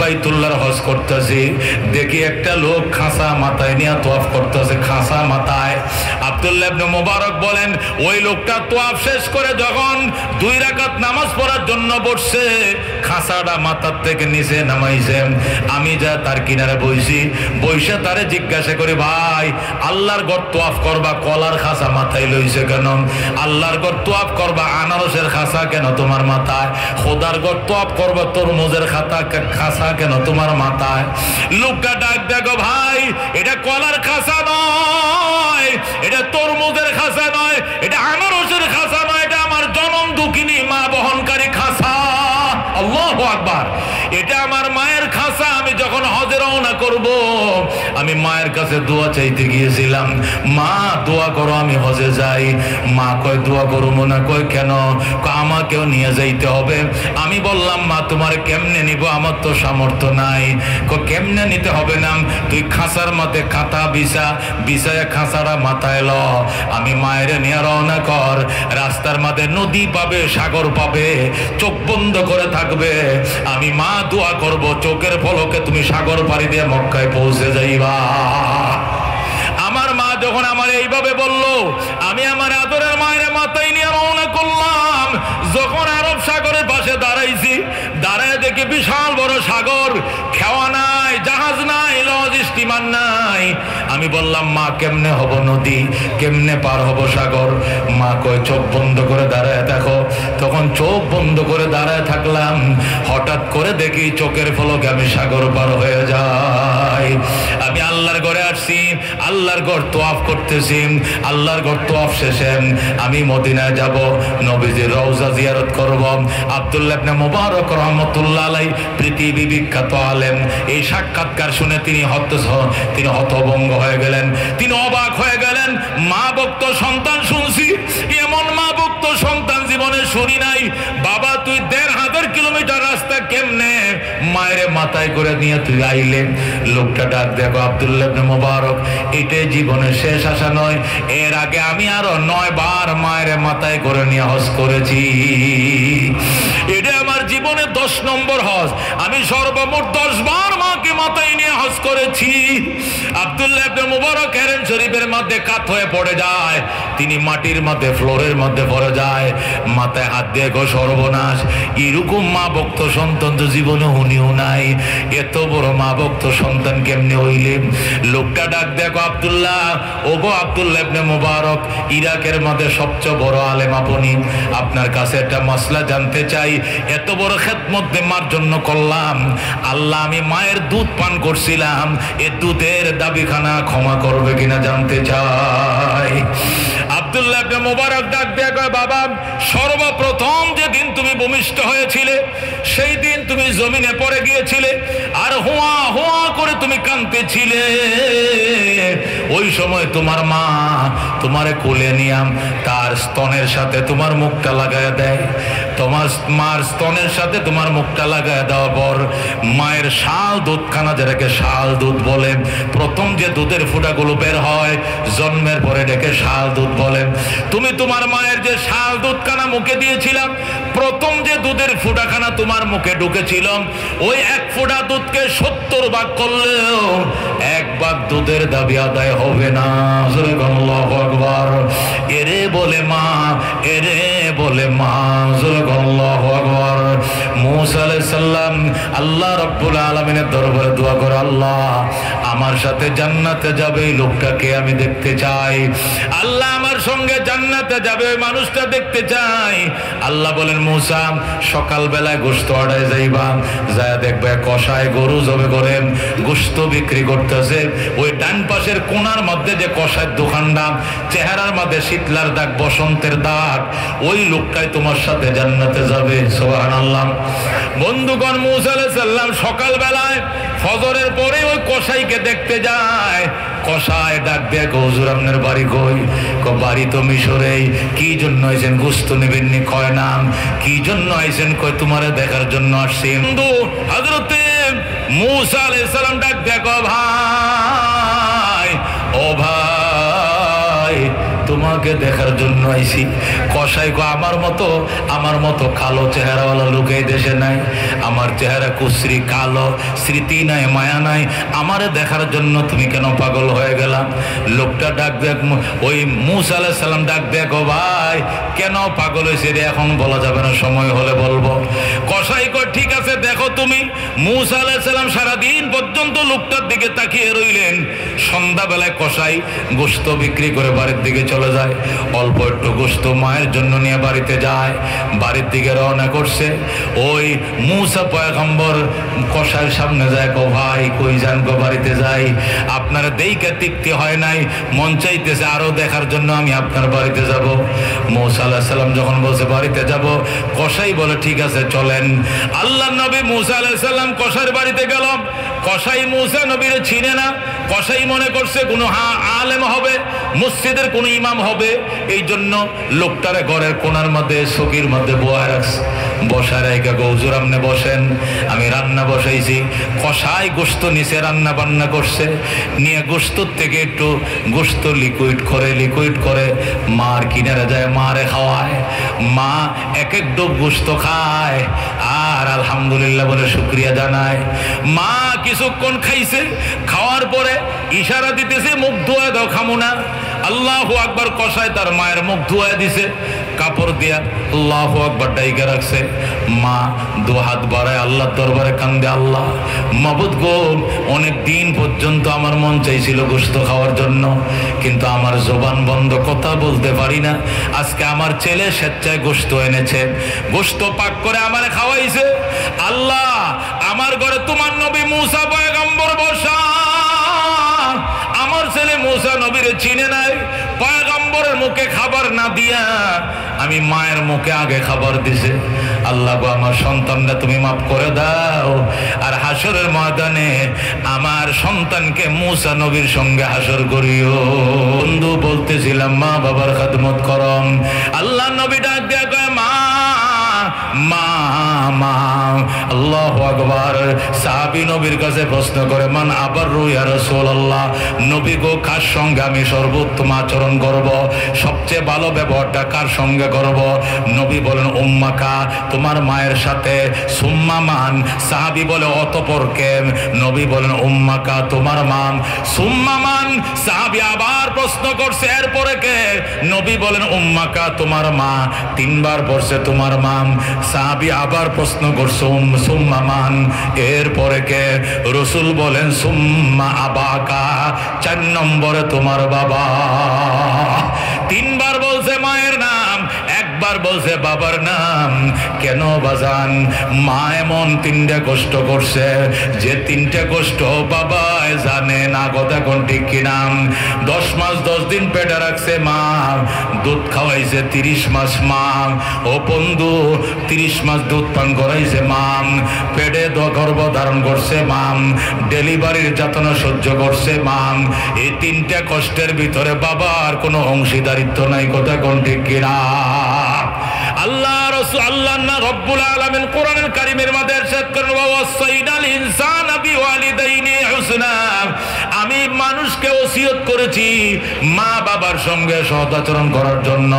বাইতুল্লাহর হজ করতেছি, দেখি একটা লোক খাসা মাথায় নিয়ে তোয়াফ করতেছে, খাসা মাথায়। আব্দুল্লাহ ইবনে মুবারক বলেন, ওই লোকটা তোয়াফ শেষ করে যখন 2 রাকাত নামাজ পড়ার জন্য বসছে, খাসাটা মাথার থেকে নিচে নামাইছে। আমি যা তার কিনারে বইছি, বইসা তারে জিজ্ঞাসা করি, ভাই আল্লাহর ঘর তোয়াফ করবা কলার খাসা মাথায় লইছে কেন? আল্লাহর ঘর তোয়াফ করবা আনারসের খাসা কেন তোমার মাথায়? খোদার ঘর তোয়াফ করবা তরমুজের খাসা কেন তোমার মাথায়? লোকটা ডাক দেখো, ভাই এটা কলার খাসা নয়, এটা তরমুজের খাসা নয়, এটা আনারসের খাসা নয়, এটা আমার জনম দুঃখিনী মা বহনকারী খাসা। আল্লাহু আকবার। এটা আমার মায়ের খাসা। আমি যখন হজে রওনা করব, আমি মায়ের কাছে দোয়া চাইতে গিয়েছিলাম, মা দোয়া করো আমি হজে যাই। মা কয় দোয়া করবো না। কয় কেন? আমাকেও নিয়ে যাইতে হবে। আমি বললাম, মা তোমার কেমনে নিব, আমার তো সামর্থ্য নাই। কেমনে নিতে হবে না, তুই খাসার মধ্যে খাতা বিছায় খাসারা মাথায় ল, আমি মায়ের নিয়ে রওনা কর। রাস্তার মধ্যে নদী পাবে, সাগর পাবে, চোখ বন্ধ করে থাকবে, আমি মা দোয়া করব, চোখের পলকে তুমি সাগর পাড়ি দিয়ে মক্কায় পৌঁছে যাইবা। আমার মা যখন আমার এইভাবে বলল, আমি আমার আদরের মায়ের মাথায় নিয়ে রওনা করলাম। যখন আরব সাগরের পাশে দাঁড়াইছি, দাঁড়ায় দেখি বিশাল বড় সাগর, খেওয়া নাই, জাহাজ নাই, লঞ্চ স্টিমার নাই। আমি বললাম, মা কেমনে হব নদী, কেমনে পার হব সাগর? মা কয় চোখ বন্ধ করে দাঁড়ায় দেখো। তখন চোখ বন্ধ করে দাঁড়ায় থাকলাম, হঠাৎ করে দেখি চোখের পলকে আমি সাগর পার হয়ে যাই। আমি আল্লাহর ঘরে আসছি, আল্লাহর ঘর তোয়াফ করতেছি। আল্লাহর ঘর তোয়াফ শেষে আমি মদিনায় যাব, নবীজির রওজা জিয়ারত করব। আব্দুল্লাহ ইবনে মুবারক রাহমাতুল্লাহ আলাইহি পৃথিবী বিখ্যাত আলেম। এই সাক্ষাৎকার শুনে তিনি হতভম্ব হয়ে গেলেন, তিনি অবাক হয়ে গেলেন। মা ভক্ত সন্তান শুনছি, এমন মা ভক্ত সন্তান জীবনে শুনি নাই। বাবা তুই 1500 কিলোমিটার রাস্তা কেমনে মায়ের মাথায় করে নিয়ে তুই আইলে? লোকটা ডাক দেখো, আব্দুল্লাহ ইবনে মুবারক, এটাই জীবনের শেষ আশা নয়, এর আগে আমি আরো 9 বার মায়ের মাথায় করে নিয়ে হজ করেছি। এটা আমার জীবনে 10 নম্বর হজ। আমি সর্বমোট 10 বার মাকে মাথায় নিয়ে হজ করেছি। আব্দুল্লাহ ইবনে মুবারক হেরেম শরীফের মধ্যে কাত হয়ে পড়ে যায়, তিনি মাটির মধ্যে ফ্লোরের মধ্যে পড়ে যায়, মাথায় হাত দিয়ে গো সর্বনাশ, এরকম মা ভক্ত সন্তান তো জীবনে হুনিও নাই। এত বড় মা ভক্ত সন্তান কেমনে হইলে? লোকটা ডাক দেখো, আব্দুল্লাহ, ওগো আব্দুল্লাহ ইবনে মুবারক, ইরাকের মধ্যে সবচেয়ে বড় আলেম আপনি, আপনার কাছে একটা মাসলা জানতে চাই। এত বড় খেদমত মার জন্য করলাম, আল্লাহ আমি মায়ের দুধ পান করছিলাম, এ দুধের দাবিখানা ক্ষমা করবে কিনা জানতে চাই। আব্দুল্লাহ ইবনে মুবারক ডাক দিয়ে কয়, বাবা সর্বপ্রথম যেদিন তুমি ভূমিষ্ঠ হয়েছিলে, সেই দিন তুমি জমিনে পড়ে গিয়েছিলে, আর হুয়া হুয়া করে তুমি কাঁদতেছিলে। ওই সময় তোমার মা তোমারে কোলে নিয়াম তার স্তনের সাথে তোমার মুখটা লাগায় দেয়। তোমার মার স্তনের সাথে তোমার মুখটা লাগায় দেওয়ার পর মায়ের শাল দুধখানা, যেটাকে শাল দুধ বলে, প্রথম যে দুধের ফুটাগুলো বের হয় জন্মের পরে ডেকে শাল দুধ বলে। তুমি তোমার মায়ের যে শাল দুধখানা মুখে দিয়েছিলাম, প্রথম যে দুধের ফুটাখানা তোমার মুখে ঢুকেছিল, ওই 1 ফোঁটা দুধকে 70 ভাগ করলেও 1 ভাগ দুধের দাবি আদায় হবে না। আল্লাহু আকবার। এরে বলে মা, এরে বলে মা। আল্লাহু আকবার। মুসা আলাইহিস সালাম আল্লাহ রাব্বুল আলামিনের দরবারে দোয়া করে, আল্লাহ আমার সাথে জান্নাতে যাবে এই লোকটাকে আমি দেখতে চাই। আল্লাহ আমার সঙ্গে জান্নাতে যাবে ওই মানুষটা দেখতে চাই। আল্লাহ বলেন, মুসা সকাল বেলায় গোশত আড়ায় যাইবা, যায় দেখবে কষায় গরু জবে করে গোশত বিক্রি করতেছে। ওই ডান পাশের কোনার মধ্যে যে কষায় দোকানটা, চেহারার মধ্যে শীতলার দাগ, বসন্তের দাগ, ওই লোকটাই তোমার সাথে জান্নাতে যাবে। সুবহানাল্লাহ। বন্ধুগণ, মুসা আলাইহিস সালাম সকাল বেলায় ফজরের পরে ওই কষাইকে দেখতে যায়। কষায় ডাক দিয়ে, হুজুর আপনার বাড়ি কই? বাড়ি তো মিশরেই। কি জন্য আইছেন? গোশত নেবেন নি? কয় নাম। কি জন্য আইছেন? কয় তোমারে দেখার জন্য আসছি। বন্ধু হযরতে মুসা আলাইহিস সালাম ডাক দেখো, ভাই ও ভাই তোমার তোমাকে দেখার জন্য আইছি। কসাই কো আমার মতো কালো চেহারাওয়ালা লোক এই দেশে নাই, আমার চেহারা কুশ্রী কালো, স্মৃতি নাই মায়া নাই, আমারে দেখার জন্য তুমি কেন পাগল হয়ে গেলা? লোকটা ডাক দেখ, ওই মূসা আলাইহিস সালাম ডাক দেখ, ও ভাই কেন পাগল হয়েছে রে, এখন বলা যাবে না, সময় হলে বলবো। কসাই কো ঠিক আছে দেখো তুমি। মূসা আলাইহিস সালাম সারাদিন পর্যন্ত লোকটার দিকে তাকিয়ে রইলেন। সন্ধ্যাবেলায় কসাই গোশত বিক্রি করে বাড়ির দিকে চলে যায়। অল্প একটু গোশত মায়ের জন্য নিয়ে বাড়িতে যায়। বাড়ির দিকে রওনা করছে। ওই মূসা পয়গম্বর কসাইয়ের সামনে যায়, কো ভাই কই যান? গো বাড়িতে যাই, আপনার দেইকে তৃপ্তি হয় নাই, মন চাইতেছে আরো দেখার জন্য আমি আপনার বাড়িতে যাব। মূসা আলাইহিস সালাম যখন বলছে বাড়িতে যাব, কসাই বলে ঠিক আছে চলেন। আল্লাহর নবী মূসা আলাইহিস সালাম কসাইয়ের বাড়িতে গেল। কসাই মূসা নবীরে চিনে না। কসাই মনে করছে কোনো আলেম হবে, মসজিদের কোনো ইমাম হবে, এই জন্য লোকটারে ঘরের কোনার মধ্যে চকির মধ্যে বসায় রাখছে। বসায় রেখে হুজুর আপনি বসেন, আমি রান্না বসাইছি। কসাই গোশত নিচে রান্না বান্না করছে, নিয়ে গোশতর থেকে একটু গোশত লিকুইড করে মার কিনারে যায়, মারে খাওয়ায়। মা এক এক ডোব গোশত খায় আর আলহামদুলিল্লাহ বলে শুকরিয়া জানায়। মা কিছুক্ষণ খাইছে, খাওয়ার পরে ইশারা দিতেছে মুখ ধোয়া দাও, খামো না। আল্লাহু আকবার। কসাই তার মায়ের মুখ ধোয়া দিছে কাপড় দিয়া, আল্লাহু আকবার ডাইকা রাখছে। মা দু হাত বাড়ায় আল্লাহর দরবারে কান্দে, আল্লাহ মাবুদ গো, অনেক দিন পর্যন্ত আমার মন চাইছিল গোশত খাওয়ার জন্য, কিন্তু আমার জবান বন্ধ, কথা বলতে পারি না। আজকে আমার ছেলে স্বেচ্ছায় গোশত এনেছে, গোশত পাক করে আমারে খাওয়াইছে। আল্লাহ আমার ঘরে তোমার নবী মূসা পয়গম্বর বসা, আমার ছেলে মূসা নবীরে চিনে নাই, পয়গম্বরের মুখে খাবার না দিয়া আমি মায়ের মুখে আগে খাবার দিছে। আল্লাহ গো আমার সন্তানরা তুমি মাফ করে দাও, আর হাসরের ময়দানে আমার সন্তানকে মূসা নবীর সঙ্গে হাসর করিও। বন্ধু বলতেছিলাম মা বাবার খেদমত করম। আল্লাহ নবী ডাক দিয়া কয় মা মা মা। আল্লাহু আকবার। সাহাবী নবীর কাছে প্রশ্ন করে, মান আবাররু ইয়া রাসূলুল্লাহ, নবী গো কার সঙ্গে আমি সর্বোত্তম আচরণ করব, সবচেয়ে ভালো ব্যবহারটা কার সঙ্গে করব? নবী বলেন উম্মাকা, তোমার মায়ের সাথে। সুম্মা মান? সাহাবী বলে অতঃপর কে? নবী বলেন উম্মাকা, তোমার মা। সুম্মা মান? সাহাবী আবার প্রশ্ন করছে এরপরে কে? নবী বলেন উম্মাকা, তোমার মা। তিনবার পড়ছে তোমার মা। সাহাবী আবার প্রশ্ন করছে সুম্মা মান, এরপরে কে? রাসূল বলেন সুম্মা আবাকা, 4 নম্বরে তোমার বাবা। তিনবার বলছে মায়ের নাম, একবার বলছে বাবার নাম। কেন বাজান? মা এমন 3টে কষ্ট করছে, যে 3টে কষ্ট বাবা জানে না, কথা কোন ঠিক কিনা? 10 মাস 10 দিন পেটে রাখছে মা, দুধ খাওয়াইছে 30 মাস মা। ও বন্ধু, 30 মাস দুধ পান করাইছে মা, পেটে গর্ভ ধারণ করছে মা, ডেলিভারির যাতনা সহ্য করছে মা। এই 3টে কষ্টের ভিতরে বাবার কোনো অংশীদারিত্ব নাই, কথা কোন ঠিক কিনা? আল্লাহ রাসূল আল্লাহ না রব্বুল আলামিন কোরআনুল কারীমের মধ্যে ইরশাদ করেন, ওয়া ওয়াসাইনাল ইনসানা বিওয়ালিদাইনি হুসনা, আমি মানুষকে ওসিয়ত করেছি মা বাবার সঙ্গে সদাচরণ করার জন্য।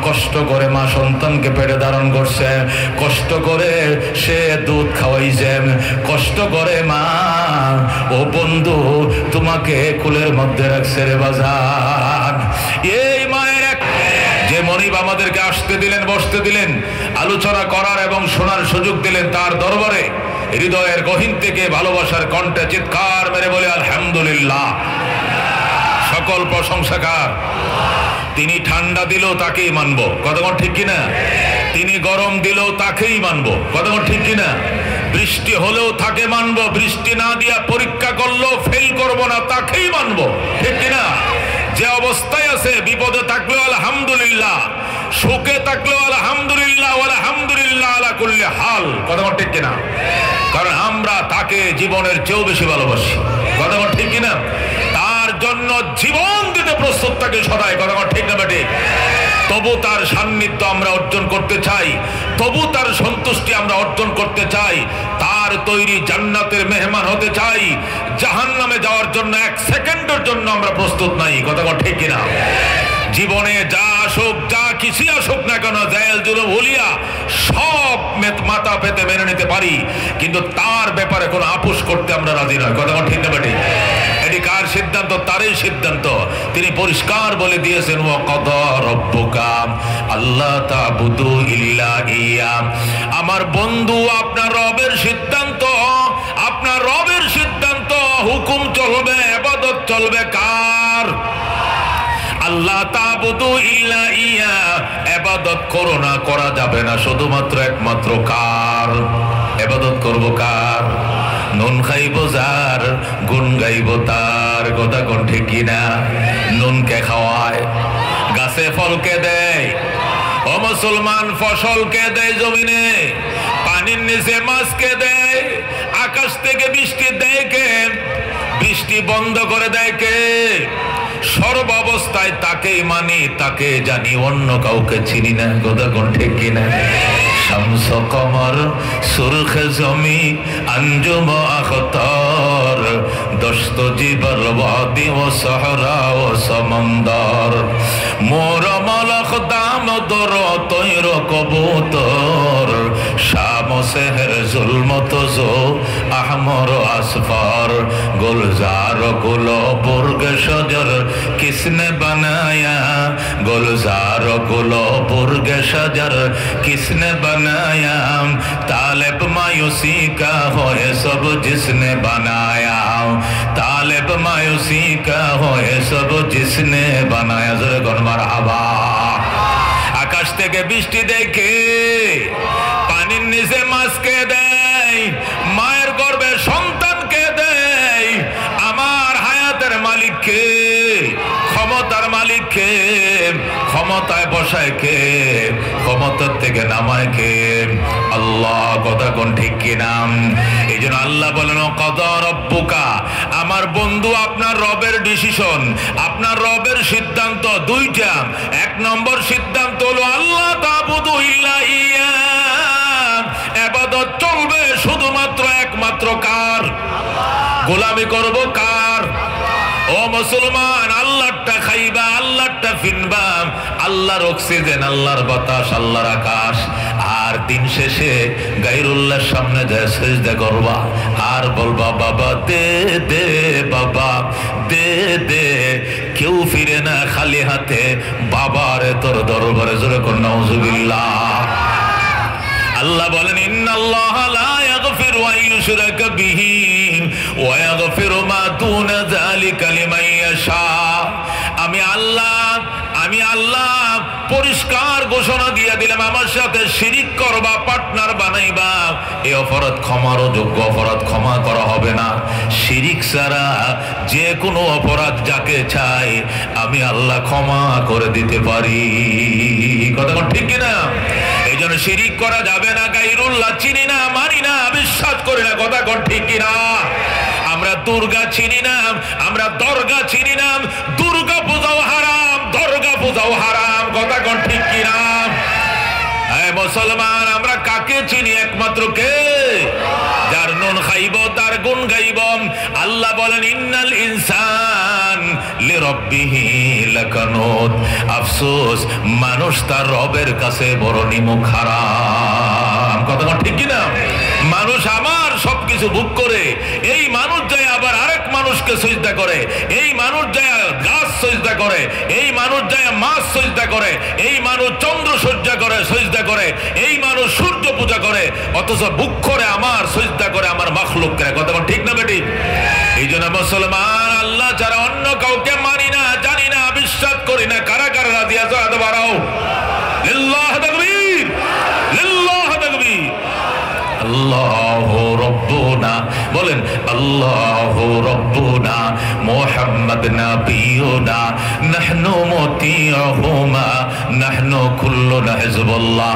কষ্ট করে মা সন্তানকে পেটে ধারণ করছে, কষ্ট করে সে দুধ খাওয়াইছে, কষ্ট করে মা ও বন্ধু তোমাকে কুলের মধ্যে রাখছে রে বাজার। এই মায়ের যে মনিব আমাদেরকে আসতে দিলেন, বসতে দিলেন, আলোচনা করার এবং শোনার সুযোগ দিলেন, তার দরবারে হৃদয়ের গহীন থেকে ভালোবাসার কণ্ঠে চিৎকার মেরে বলে আলহামদুলিল্লাহ। সকল প্রশংসাকার। তিনি ঠান্ডা দিলেও তাকেই মানব, কতক্ষণ ঠিক কিনা? তিনি গরম দিলেও তাকেই মানব, কতক্ষণ ঠিক কিনা? বৃষ্টি হলেও তাকে মানব, বৃষ্টি না দিয়া পরীক্ষা করলেও ফেল করব না, তাকেই মানব, ঠিক কিনা? যে অবস্থায় আছে, বিপদে থাকলেও আলহামদুলিল্লাহ, সুখে থাকলেও আলহামদুলিল্লাহ, আলহামদুলিল্লাহ আলা কুল্লি হাল, কতক্ষণ ঠিক কিনা? কারণ আমরা তাকে জীবনের চেয়েও বেশি ভালোবাসি, কতক্ষণ ঠিক কিনা? তার জন্য জীবন দিতে প্রস্তুত থাকে সদাই, কতক্ষণ ঠিক না বেটে? তবু তার সান্নিধ্য আমরা অর্জন করতে চাই, তবু তার সন্তুষ্টি আমরা অর্জন করতে চাই, তার তৈরি জান্নাতের মেহমান হতে চাই। জাহান্নামে যাওয়ার জন্য 1 সেকেন্ডের জন্য আমরা প্রস্তুত নাই, কথা ঠিক কিনা? জীবনে যা আসুক, যা কিছু আসুক না কেন, জেল জুলুম হুলিয়া সব মাথা পেতে মেনে নিতে পারি, কিন্তু তার ব্যাপারে কোনো আপোষ করতে আমরা রাজি নয়। কথা ঠিক না বেটি? এটি কার সিদ্ধান্ত? তারই সিদ্ধান্ত। তিনি পরিষ্কার বলে দিয়েছেন, ওয়া কাদা রাব্বুকা আল্লা তা'বুদু ইল্লা ইয়া। আমার বন্ধু, আপনার রবের সিদ্ধান্ত, আপনার রবের সিদ্ধান্ত, হুকুম চলবে, ইবাদত চলবে কার? আল্লাহ তা'বুদু ইল্লা ইয়া। ইবাদত করো না, করা যাবে না, শুধুমাত্র একমাত্র কার? ইবাদত করব কার? নুন খাইব যার, গুণ গাইব তার। কথা কোন ঠিক কিনা? নুন কে খাওয়ায়? গাছে ফলকে দেয়। ও মুসলমান, ফসলকে দেয় জমিনে, পানির নিচে মাছকে দেয়, আকাশ থেকে বৃষ্টি দেয় কে? বৃষ্টি বন্ধ করে দেয় কে? সর্বাবস্থায় তাকেই মানি, তাকে জানি, অন্য কাউকে চিনি না। কথা কোন ঠিক কিনা? শামস কমর সুরখ জমি আঞ্জুম আখতার, দস্ত জীবর ওয়াদি ও সহরা ও সমন্দর, মোর মলখ দাম দর তৈর কবুতর, শাম সেহর জুলমত জো আহমর আসফার, গুলজার গুলো বুর্গ শজর किसने बनाया, गुलजार गुलो बुर्ग शजर किसने बनाया, तालिब मायूसी का हो ये सब जिसने बनाया, तालिब मायूसी का हो ये सब जिसने बनाया। जरा गन मारहाबा। आकाश থেকে বৃষ্টি দেখে, পানির নিচে মাছকে দেয়, মায়ের গর্ভে সন্তানকে দেয়। আমার হায়াতের মালিক কে? ক্ষমতার মালিক কে? ক্ষমতায় বসায় কে? ক্ষমতার থেকে নামায় কে? আল্লাহ। কথা কোন ঠিক কিনা? এই জন্য আল্লাহ বলেন, কাদা রাব্বুকা, আমার বন্ধু, আপনার রবের ডিসিশন, আপনার রবের সিদ্ধান্ত দুইটা। এক নম্বর সিদ্ধান্ত হলো আল্লাহ তা'বুদু ইল্লা ইয়া। ইবাদত চলবে শুধুমাত্র একমাত্র কার? গোলামি করব কার? ও মুসলমান, আল্লাহরটা খাইবা, আল্লাহরটা ফিনবা, আল্লাহর অক্সিজেন, আল্লাহর বাতাস, আল্লাহর আকাশ। আর দিন শেষে গায়রুল্লাহর সামনে যায় সিজদা করবা, আর বলবা বাবা দে দে, বাবা দে দে। কেউ ফিরে না খালি হাতে, বাবারে তোর দরবারে। জোরে কোন নাউজুবিল্লাহ। আল্লাহ বলেন, ইন্নাল্লাহ লা ইয়াগফিরু আন ইউশরাকা বিহি ওয়া ইয়াগফিরু মা দুনা যালিকা লিমান ইয়াশা। আমি আল্লাহ পরিষ্কার ঘোষণা দিয়ে দিলাম, আমার সাথে শিরিক করবা, পার্টনার বানাইবা, এই অপরাধ ক্ষমারও যোগ্য, অপরাধ ক্ষমা করা হবে না। শিরিক ছাড়া যে কোনো অপরাধ যাকে চাই আমি আল্লাহ ক্ষমা করে দিতে পারি। কথা ঠিক কিনা? এই জন্য শিরিক করা যাবে না। গায়রুল্লাহ চিনি না, মানি না, বিশ্বাস করি না। কথা ঠিক কিনা? আমরা দুর্গা চিনি না, আমরা দরগা চিনি না। দুর্গা পূজাও হারাম, দরগা পূজাও হারাম। কথা ঠিক কিনা? মুসলমান, আমরা কাকে চিনি? একমাত্র কে? যার নুন খাইব, তার গুণ গাইব। আল্লাহ বলেন, ইন্নাল ইনসান লিরাব্বিহি লাকানুত। আফসোস, মানুষ তার রবের কাছে বড় নিমুখ হারাম। কথা ঠিক কিনা? মানুষ আমার সবকিছু ভোগ করে, এই মানুষ যায় আবার আরেক মানুষকে সিজদা করে, এই মানুষ যায় গাছ সিজদা করে, এই মানুষ যায় মাছ সিজদা করে, এই মানুষ চন্দ্র সজ্জা করে, সিজদা করে, এই মানুষ সূর্য পূজা করে, অথচ ভোগ করে আমার, সিজদা করে আমার মাখলুক করে। কথা ঠিক না বেটি? এই জন্য মুসলমান, আল্লাহ ছাড়া অন্য কাউকে মানি না, জানি না, বিশ্বাস করি না। কারা কারা রাজি আছো? হাত বাড়াও। লিল্লাহ তাকবীর, লিল্লাহ তাকবীর। আল্লাহু রাব্বুনা, বলেন আল্লাহু রাব্বুনা মুহাম্মদ নাবিয়ুনা নাহনু মুতিউহুমা নাহনু কুল্লুনা হিজবুল্লাহ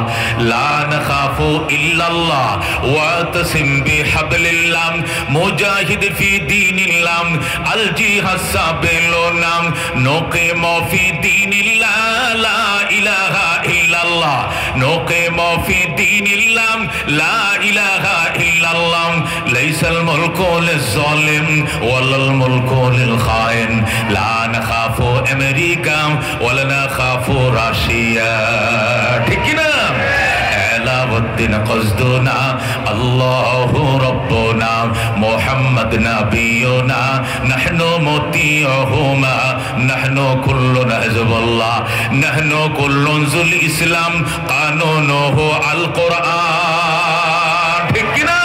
লা নাখাফু ইল্লাল্লাহ ওয়া তাসিম বিহাবলিল্লাহ মুজাহিদ ফি দীনিল্লাহ আল জিহাদ সাবিলুনা নুকিমু ফি দীনিল্লাহ লা ইলাহা ইল্লাল্লাহ নুকিমু ফি দীনিল্লাহ লা ইলাহা ইল্লাল্লাহ লাইসাল মুলকু লিজ-জালিম ওয়ালাল মুলকু লিল-খাইন লা নাখাফু আমেরিকা ওয়ালা নাখাফু রাশিয়া ঠিক কি না আলাউদ্দিন কসদুনা আল্লাহু রাব্বুনা মুহাম্মদ নাবিয়ুনা নাহনু মুতিউহুমা নাহনু কুল্লুনা হিজবুল্লাহ নাহনু কুল্লুন যুল ইসলাম কানুনুহু আল কুরআন ঠিক কি না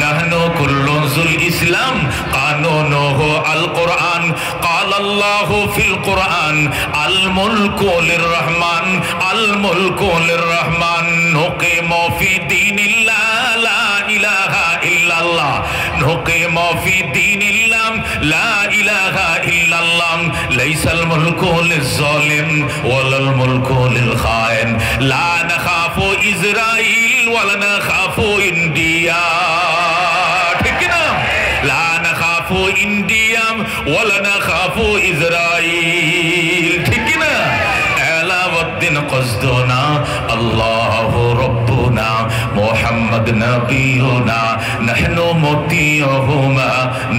নাহনু কুল্লুন যুল ইসলাম কানুনুহু আল কুরআন قال الله في القرآن الملك للرحمن الملك للرحمن نقيم في دين الله لا إله إلا الله نقيم في دين الله لا إله إلا الله ليس الملك للظالم ولا الملك للخائن لا نخاف إسرائيل ولا نخاف إنديا لا نخاف إنديا ولا نخاف إسرائيل ঠিক না আলাউদ্দিন কসদুনা আল্লাহু রাব্বুনা মুহাম্মদ নাবিয়ুনা নাহনু মুতিউহুমা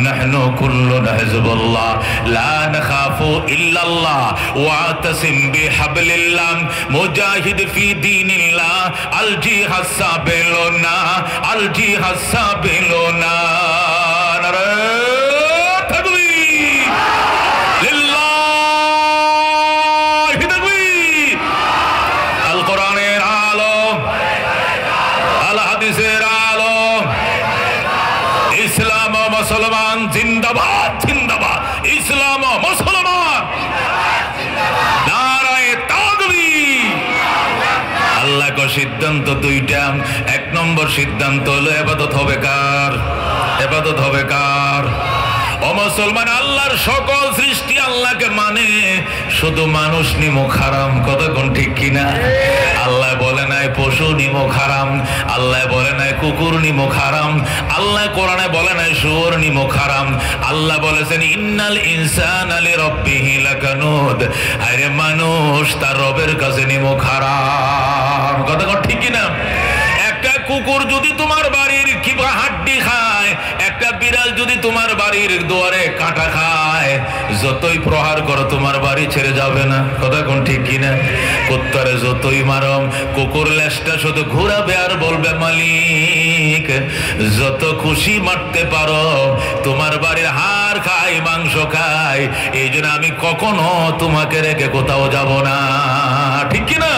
নাহনু কুল্লুনা হিজবুল্লাহ লা নাখাফু ইল্লাল্লাহ ওয়াতাসিম বিহাবলিল্লাহ মুজাহিদ ফি দীনিল্লাহ আল জিহাদ সাবিলুনা আল জিহাদ সাবিলুনা মুসলমান জিন্দাবাদ জিন্দাবাদ ইসলাম ও মুসলমান নারায়ে তাকবীর আল্লাহ কো সিদ্ধান্ত দুইটা এক নম্বর সিদ্ধান্ত হলো ইবাদত হবে কার ইবাদত হবে কার ও মুসলমান আল্লাহর সকল সৃষ্টি আল্লাহকে মানে শুধু মানুষ নিমুখ হারাম কথা কোন ঠিক কিনা আল্লাহ বলে নাই পশু নিমুখ হারাম আল্লাহ বলে নাই কুকুর নিমুখ হারাম আল্লাহ কোরআনে বলে নাই শুয়োর নিমুখ হারাম আল্লাহ বলেছেন ইন্নাল ইনসানা লিরাব্বিহি লাকানুদ আরে মানুষ তার রবের কাছে নিমুখ হারাম কথা কোন ঠিক কিনা একটা কুকুর যদি তোমার বাড়ির কিবা হাড্ডি খায় একটা বিড়াল যদি তোমার বাড়ির দুয়ারে কাঁটা খায় যতই প্রহার করো তোমার বাড়ি ছেড়ে যাবে না কথা কোন ঠিক কিনা কুত্তারে যতই মারম কুকুর লেজটা শুধু ঘুরাবে আর বলবে মালিক যত খুশি মারতে পারো তোমার বাড়ির হাড় খাই মাংস খাই এই জন্য আমি কখনো তোমাকে রেখে কোথাও যাব না ঠিক কিনা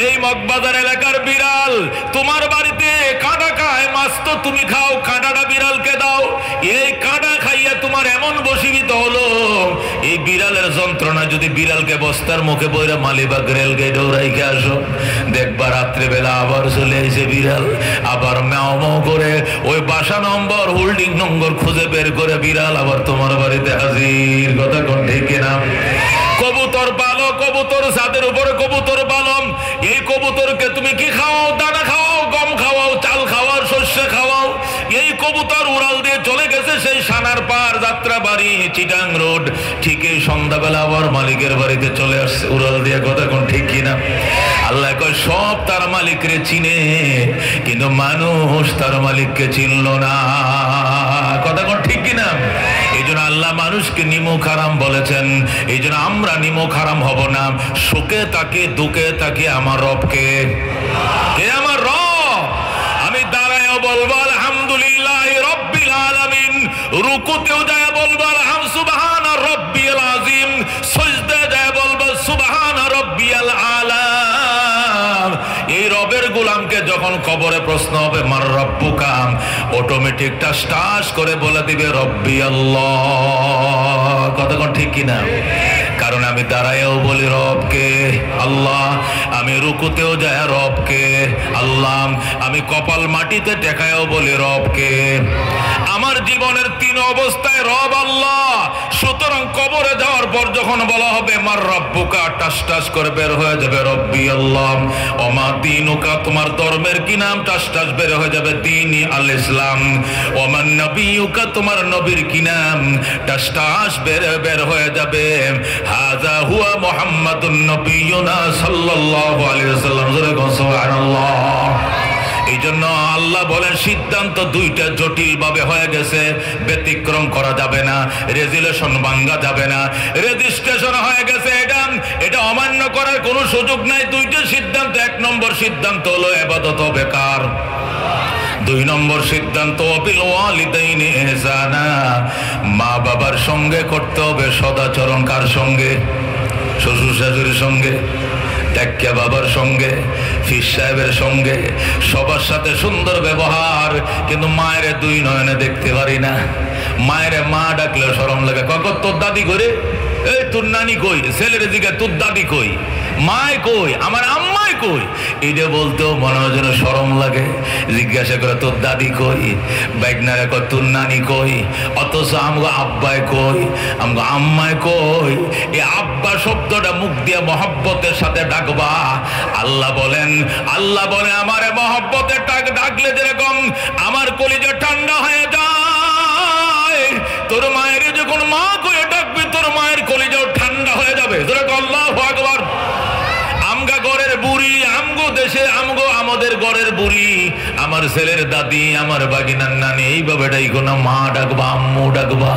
এই মগবাজার এলাকার বিড়াল তোমার বাড়িতে কাঁটা খায় মাছ তো তুমি খাও কাঁটাটা বিড়ালকে দাও এই কাঁটা খাইয়া তোমার এমন বশীভূত হলো এই বিড়ালের যন্ত্রণা যদি বিড়ালকে বস্তার মুখে বইরা মালিবাগ রেল গেটে রাইখে আসো দেখবা রাত্রেবেলা আবার চলে এসে বিড়াল আবার ম্যাও ম্যাও করে ওই বাসা নম্বর হোল্ডিং নম্বর খুঁজে বের করে বিড়াল আবার তোমার বাড়িতে হাজির কথা কোন ঠিক না কবুতর পালো কবুতর ছাদের উপরে কবুতর পালম এই কবুতরকে তুমি কি খাওয়াও দানা খাওয়াও গম খাওয়াও চাল খাওয়াও শস্য খাওয়াও এই কবুতর উড়াল দিয়ে চলে গেছে সেই সানার পার যাত্রা বাড়ি চিটাং রোড ঠিক এই সন্ধ্যাবেলা আবার মালিকের বাড়িতে চলে আসছে উড়াল দিয়ে কথা কোন ঠিক কিনা আল্লাহ কয় সব তার মালিকরে চিনে কিন্তু মানুষ তার মালিককে চিনল না কথা কোন ঠিক কিনা এই জন্য আল্লাহ মানুষকে নিমুখ হারাম বলেছেন এই জন্য আমরা নিমুখ হারাম হব না সুখে তাকে দুঃখে তাকে আমার রবকে কে আমার রব আমি দাঁড়ায়ও বলবো আলহামদুলিল্লাহ রব্বিল আলামিন রুকুতেও যায় বলবো আলহাম সুবহানা রব্বিল আযীম সিজদায় যায় বলবো সুবহানা রব্বিল আলা এই রবের গোলামকে যখন কবরে প্রশ্ন হবে মার রব্বুকা অটোমেটিক টাস করে বলে দিবে রব্বি আল্লাহ কথা কোন ঠিক কিনা কারণ আমি দাঁড়ায়ও বলি রবকে আল্লাহ আমি রুকুতেও যায় রবকে আল্লাহ আমি কপাল মাটিতে টেকায়ও বলি রবকে আমার জীবনের তিন অবস্থায় রব আল্লাহ সুতরাং কবরে যাওয়ার পর যখন বলা হবে মার রব্বুকা টাস করে বের হয়ে যাবে রব্বি আল্লাহ ওমা দীনুকা তোমার ধর্মের কি নাম টাস বের হয়ে যাবে দীনি আল ইসলাম ওমান নবিয়ুকা তোমার নবীর কি নাম টাস বের হয়ে যাবে হাযা হুয়া মুহাম্মাদুন নবিয়ুনা সাল্লাল্লাহু আলাইহি ওয়াসাল্লাম জোরে সুবহানাল্লাহ এই জন্য আল্লাহ বলেন সিদ্ধান্ত দুইটা জটিল ভাবে হয়ে গেছে, ব্যতিক্রম করা যাবে না, রেজুলেশন ভাঙ্গা যাবে না, রেজিস্ট্রেশন হয়ে গেছে, এটা অমান্য করার কোনো সুযোগ নাই। দুইটা সিদ্ধান্ত, এক নম্বর সিদ্ধান্ত হলো ইবাদত বেকার, দুই নম্বর সিদ্ধান্ত বিল ওয়ালিদাইনি ইহসানা, মা বাবার সঙ্গে করতে হবে সদাচরণ। কার সঙ্গে? শ্বশুর শাশুড়ির সঙ্গে, ট্যাক্কা বাবার সঙ্গে, ফির সাহেবের সঙ্গে, সবার সাথে সুন্দর ব্যবহার। কিন্তু মায়ের দুই নয়নে দেখতে পারি না। মায়ের মা ডাকলে শরম লাগে, কখন তোর দাদি করে, এই তোর নানি কই, ছেলের দিকে তোর দাদি কই, মায় কই, আমার আম্মাই কই, এটা বলতেও মনে হয় যেন শরম লাগে। জিজ্ঞাসা করে তোর দাদি কই, বাইকনারে কয় তোর নানি কই, অথচ আমগো আব্বাই কই, আমগো আম্মায় কই। এই আব্বা শব্দটা মুখ দিয়ে মহব্বতের সাথে ডাকবা। আল্লাহ বলেন আমারে মহব্বতের ডাকলে যেরকম আমার কলিজা ঠান্ডা হয়ে যায়, তোর মায়ের যখন মা কয়ে ডাকবি তোর মায়ের কলিজাও ঠান্ডা হয়ে যাবে। আল্লাহু আকবার। আমগা ঘরের বুড়ি, আমগো দেশে আমগো আমাদের ঘরের বুড়ি, আমার ছেলের দাদি, আমার বাগিনার নানি, এইভাবে ডাইকো না। মা ডাকবা, আম্মু ডাকবা,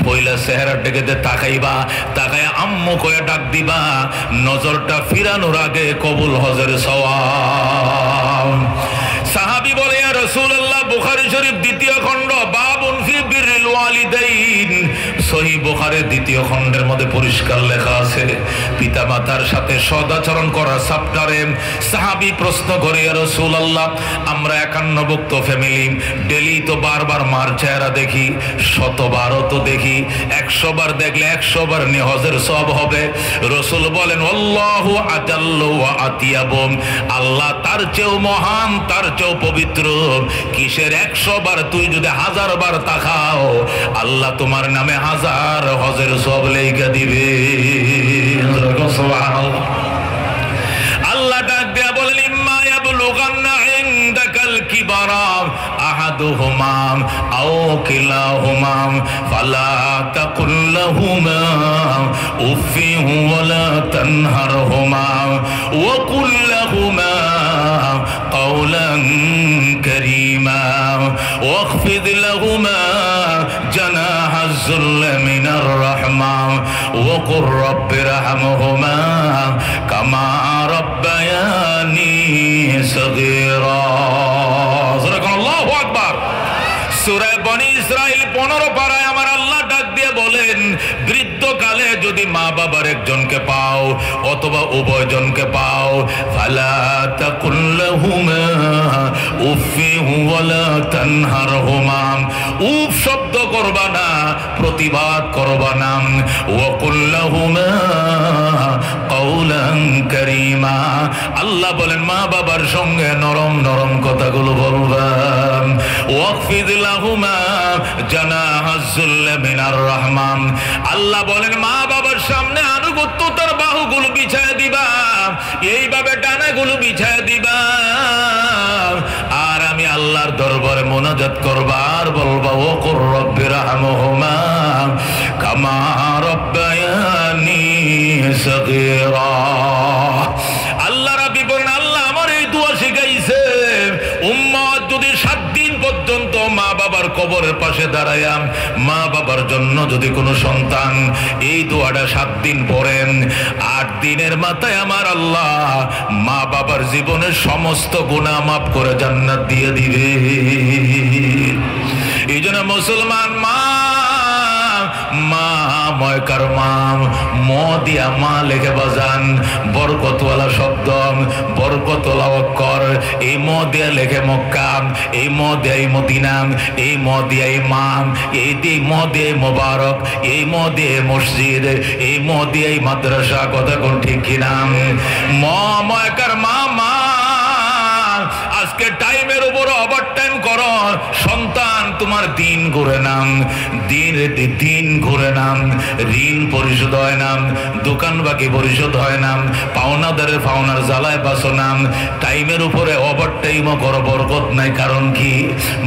পয়লা চেহারা ডেকে তাকাইবা, তাকায় আম্মু কয়ে ডাক দিবা। নজরটা ফিরানোর আগে কবুল হজের সওয়াব। সাহাবী বলে ইয়া রাসূলুল্লাহ, বুখারী শরীফ দ্বিতীয় খণ্ড, বাবুন ফি বিররিল ওয়ালিদাইন। সহিহ বুখারীর দ্বিতীয় খণ্ডের মধ্যে পরিষ্কার লেখা আছে পিতামাতার সাথে সদাচরণ করা চ্যাপ্টারে সাহাবী প্রশ্ন করে, ইয়া রাসূলুল্লাহ, আমরা 51 ভুক্ত ফ্যামিলি, ডেলি তো বারবার মার চেহারা দেখি, 100 বারও তো দেখি, 100 বার দেখলে 100 বার নিহজের সওয়াব হবে। রাসূল বলেন, আল্লাহু আজাল্লু ওয়া আতিয়াবু, আল্লাহ তার চেয়েও মহান, তার চেয়েও পবিত্র। কিসের 100 বার? তুই যদি 1000 বার তাকাও, আল্লাহ তোমার নামে 1000 হজের সওয়াব লেখা দিবে। সুবহানাল্লাহ। আল্লাহ ডাক দেয়া বলেন, ইম্মা ইয়াবলুগান্না ইনদাকাল কিবারা আহাদুহুমা আও কিলাহুমা ফালা তাকুল লাহুমা উফিন ওয়ালা তানহারহুমা ওয়া কুল লাহুমা কাওলান কারীমা ওয়াখফিদ লাহুমা জানাহাজ যুল্লি মিনার রাহমা ওয়া কুর রাব্বিরহামহুমা কামা রাব্বায়ানি সগীরা। আল্লাহু আকবার। সূরা বনী ইসরাইল 15 পারায় আমার আল্লাহ ডাক দিয়ে বলেন, বৃদ্ধকালে যদি মা বাবার একজনকে পাও অথবা উভয়জনকে পাও, ফালা তাকুল লাহুমা উফিন ওয়ালা তানহারহুমা, উফ শব্দ করবা না, প্রতিবাদ করবা না। ওয়া কুল লাহুমা কাওলান কারীমা, আল্লাহ বলেন মা বাবার সঙ্গে নরম নরম কথাগুলো বলবা। ওয়াকফিদ লাহুমা জানাহাজ যুল্লি মিনার রাহমা, আল্লাহ বলেন মা বাবার সামনে আনুগত্যতার বাহুগুলো বিছায় দিবা, এইভাবে ডানাগুলো বিছায় দিবা। আর আমি আল্লাহর দরবারে মোনাজাত করবা আর বলবা, ও কুর রাব্বিরহামহুমা কামা রাব্বায়ানি সগীরা। আল্লাহ রাব্বি বলেন, আল্লাহ আমার এই দোয়া শিখাইছে, উম্মত যদি 7 দিন পর্যন্ত মা বাবার কবরের পাশে দাঁড়ায়া মা বাবার জন্য যদি কোনো সন্তান এই দোয়াটা 7 দিন পড়েন, 8 দিনের মাথায় আমার আল্লাহ মা বাবার জীবনের সমস্ত গুনাহ মাফ করে জান্নাত দিয়ে দিবে। এই জন্য মুসলমান মা ময়কার মাম ম দিয়া মা লেখে বাজান, বরকতওয়ালা শব্দ, বরকতওয়ালা অক্ষর, এই ম দিয়া লেখে মক্কা, এই ম দিয়া মদিনা, এই ম দিয়া ইমাম, এই ম দিয়া মোবারক, এই ম দিয়া মসজিদ, এই ম দিয়া মাদ্রাসা। কথা কোন ঠিক কিনা? ময়কার মা মা আজকে টাইমের উপর ওভার টাইম করো, সন্তান তোমার দিন ঘুরে নাম, দিন ঘুরে নাম, ঋণ পরিশোধ হয় নাম, দোকান বাকি পরিশোধ হয় নাম, পাওনাদারের পাওনার জ্বালায় বাসো নাম। টাইমের উপরে ওভার টাইমও করো, বরকত নাই। কারণ কি?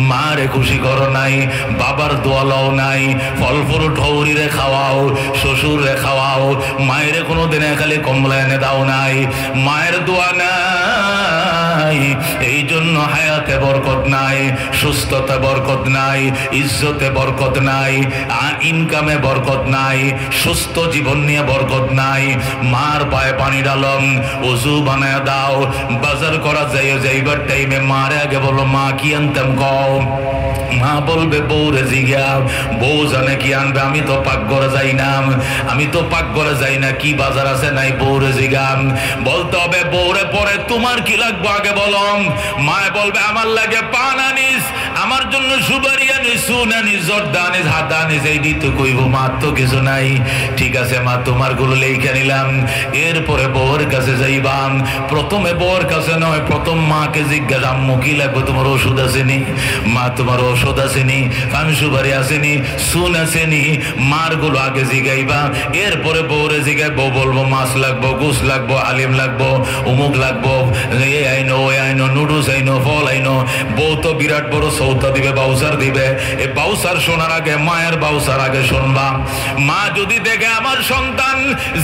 মারে খুশি করো নাই, বাবার দোয়ালাও নাই, ফল ফ্রুট হৌরিরে খাওয়াও, শ্বশুরে খাওয়াও, মায়ের কোনোদিন খালি কমলা এনে দাও নাই, মায়ের দোয়া নাই। নাই, এই জন্য হায়াতে বরকত নাই, সুস্থতা বরকত নাই, ইজ্জতে বরকত নাই, ইনকামে বরকত নাই, সুস্থ জীবন নিয়ে বরকত নাই। মার পায়ে পানি ডালম, ওযু বানায় দাও, বাজার করা যাইবার টাইমে মারে আগে বলো মা কি আনতাম কও। মা বলবে বউরে জিগা, বউ জানে কি আনবে, আমি তো পাকঘরে যাই না, আমি তো পাকঘরে যাই না, কি বাজার আছে নাই বউরে জিগা। বলতে হবে বউরে পরে তোমার কি লাগবে আগে বলো। মায় বলবে আমার লাগে পান আনিস, আমার জন্য সুপারি আনিস, সুন আনিস, জর্দা আনিস, হাতা আনিস, এই দিতে কইব। মা তো কিছু নাই, ঠিক আছে মা তোমার গুলো লেখা নিলাম। এরপরে বউর কাছে যাইবাম, প্রথমে বউর কাছে নয়, প্রথম মাকে জিজ্ঞাসা আম্মু কি লাগবে, তোমার ওষুধ আসেনি মা, তোমার ওষুধ আসেনি, পান সুপারি আসেনি, সুন আসেনি, মার গুলো আগে জিগাইবা। এরপরে বউরে জিগাই, বউ বলবো মাছ লাগবো, গোস লাগবো, আলিম লাগবো, উমুক লাগবো, এ আইনো ওই আইনো, নুডলস আইনো, ফল আইনো। বউ তো বিরাট বড় সৌতা দিবে, বাউসার দিবে। এই বাউসার শোনার আগে মায়ের বাউসার আগে শুনবা। মা যদি দেখে আমার সন্তান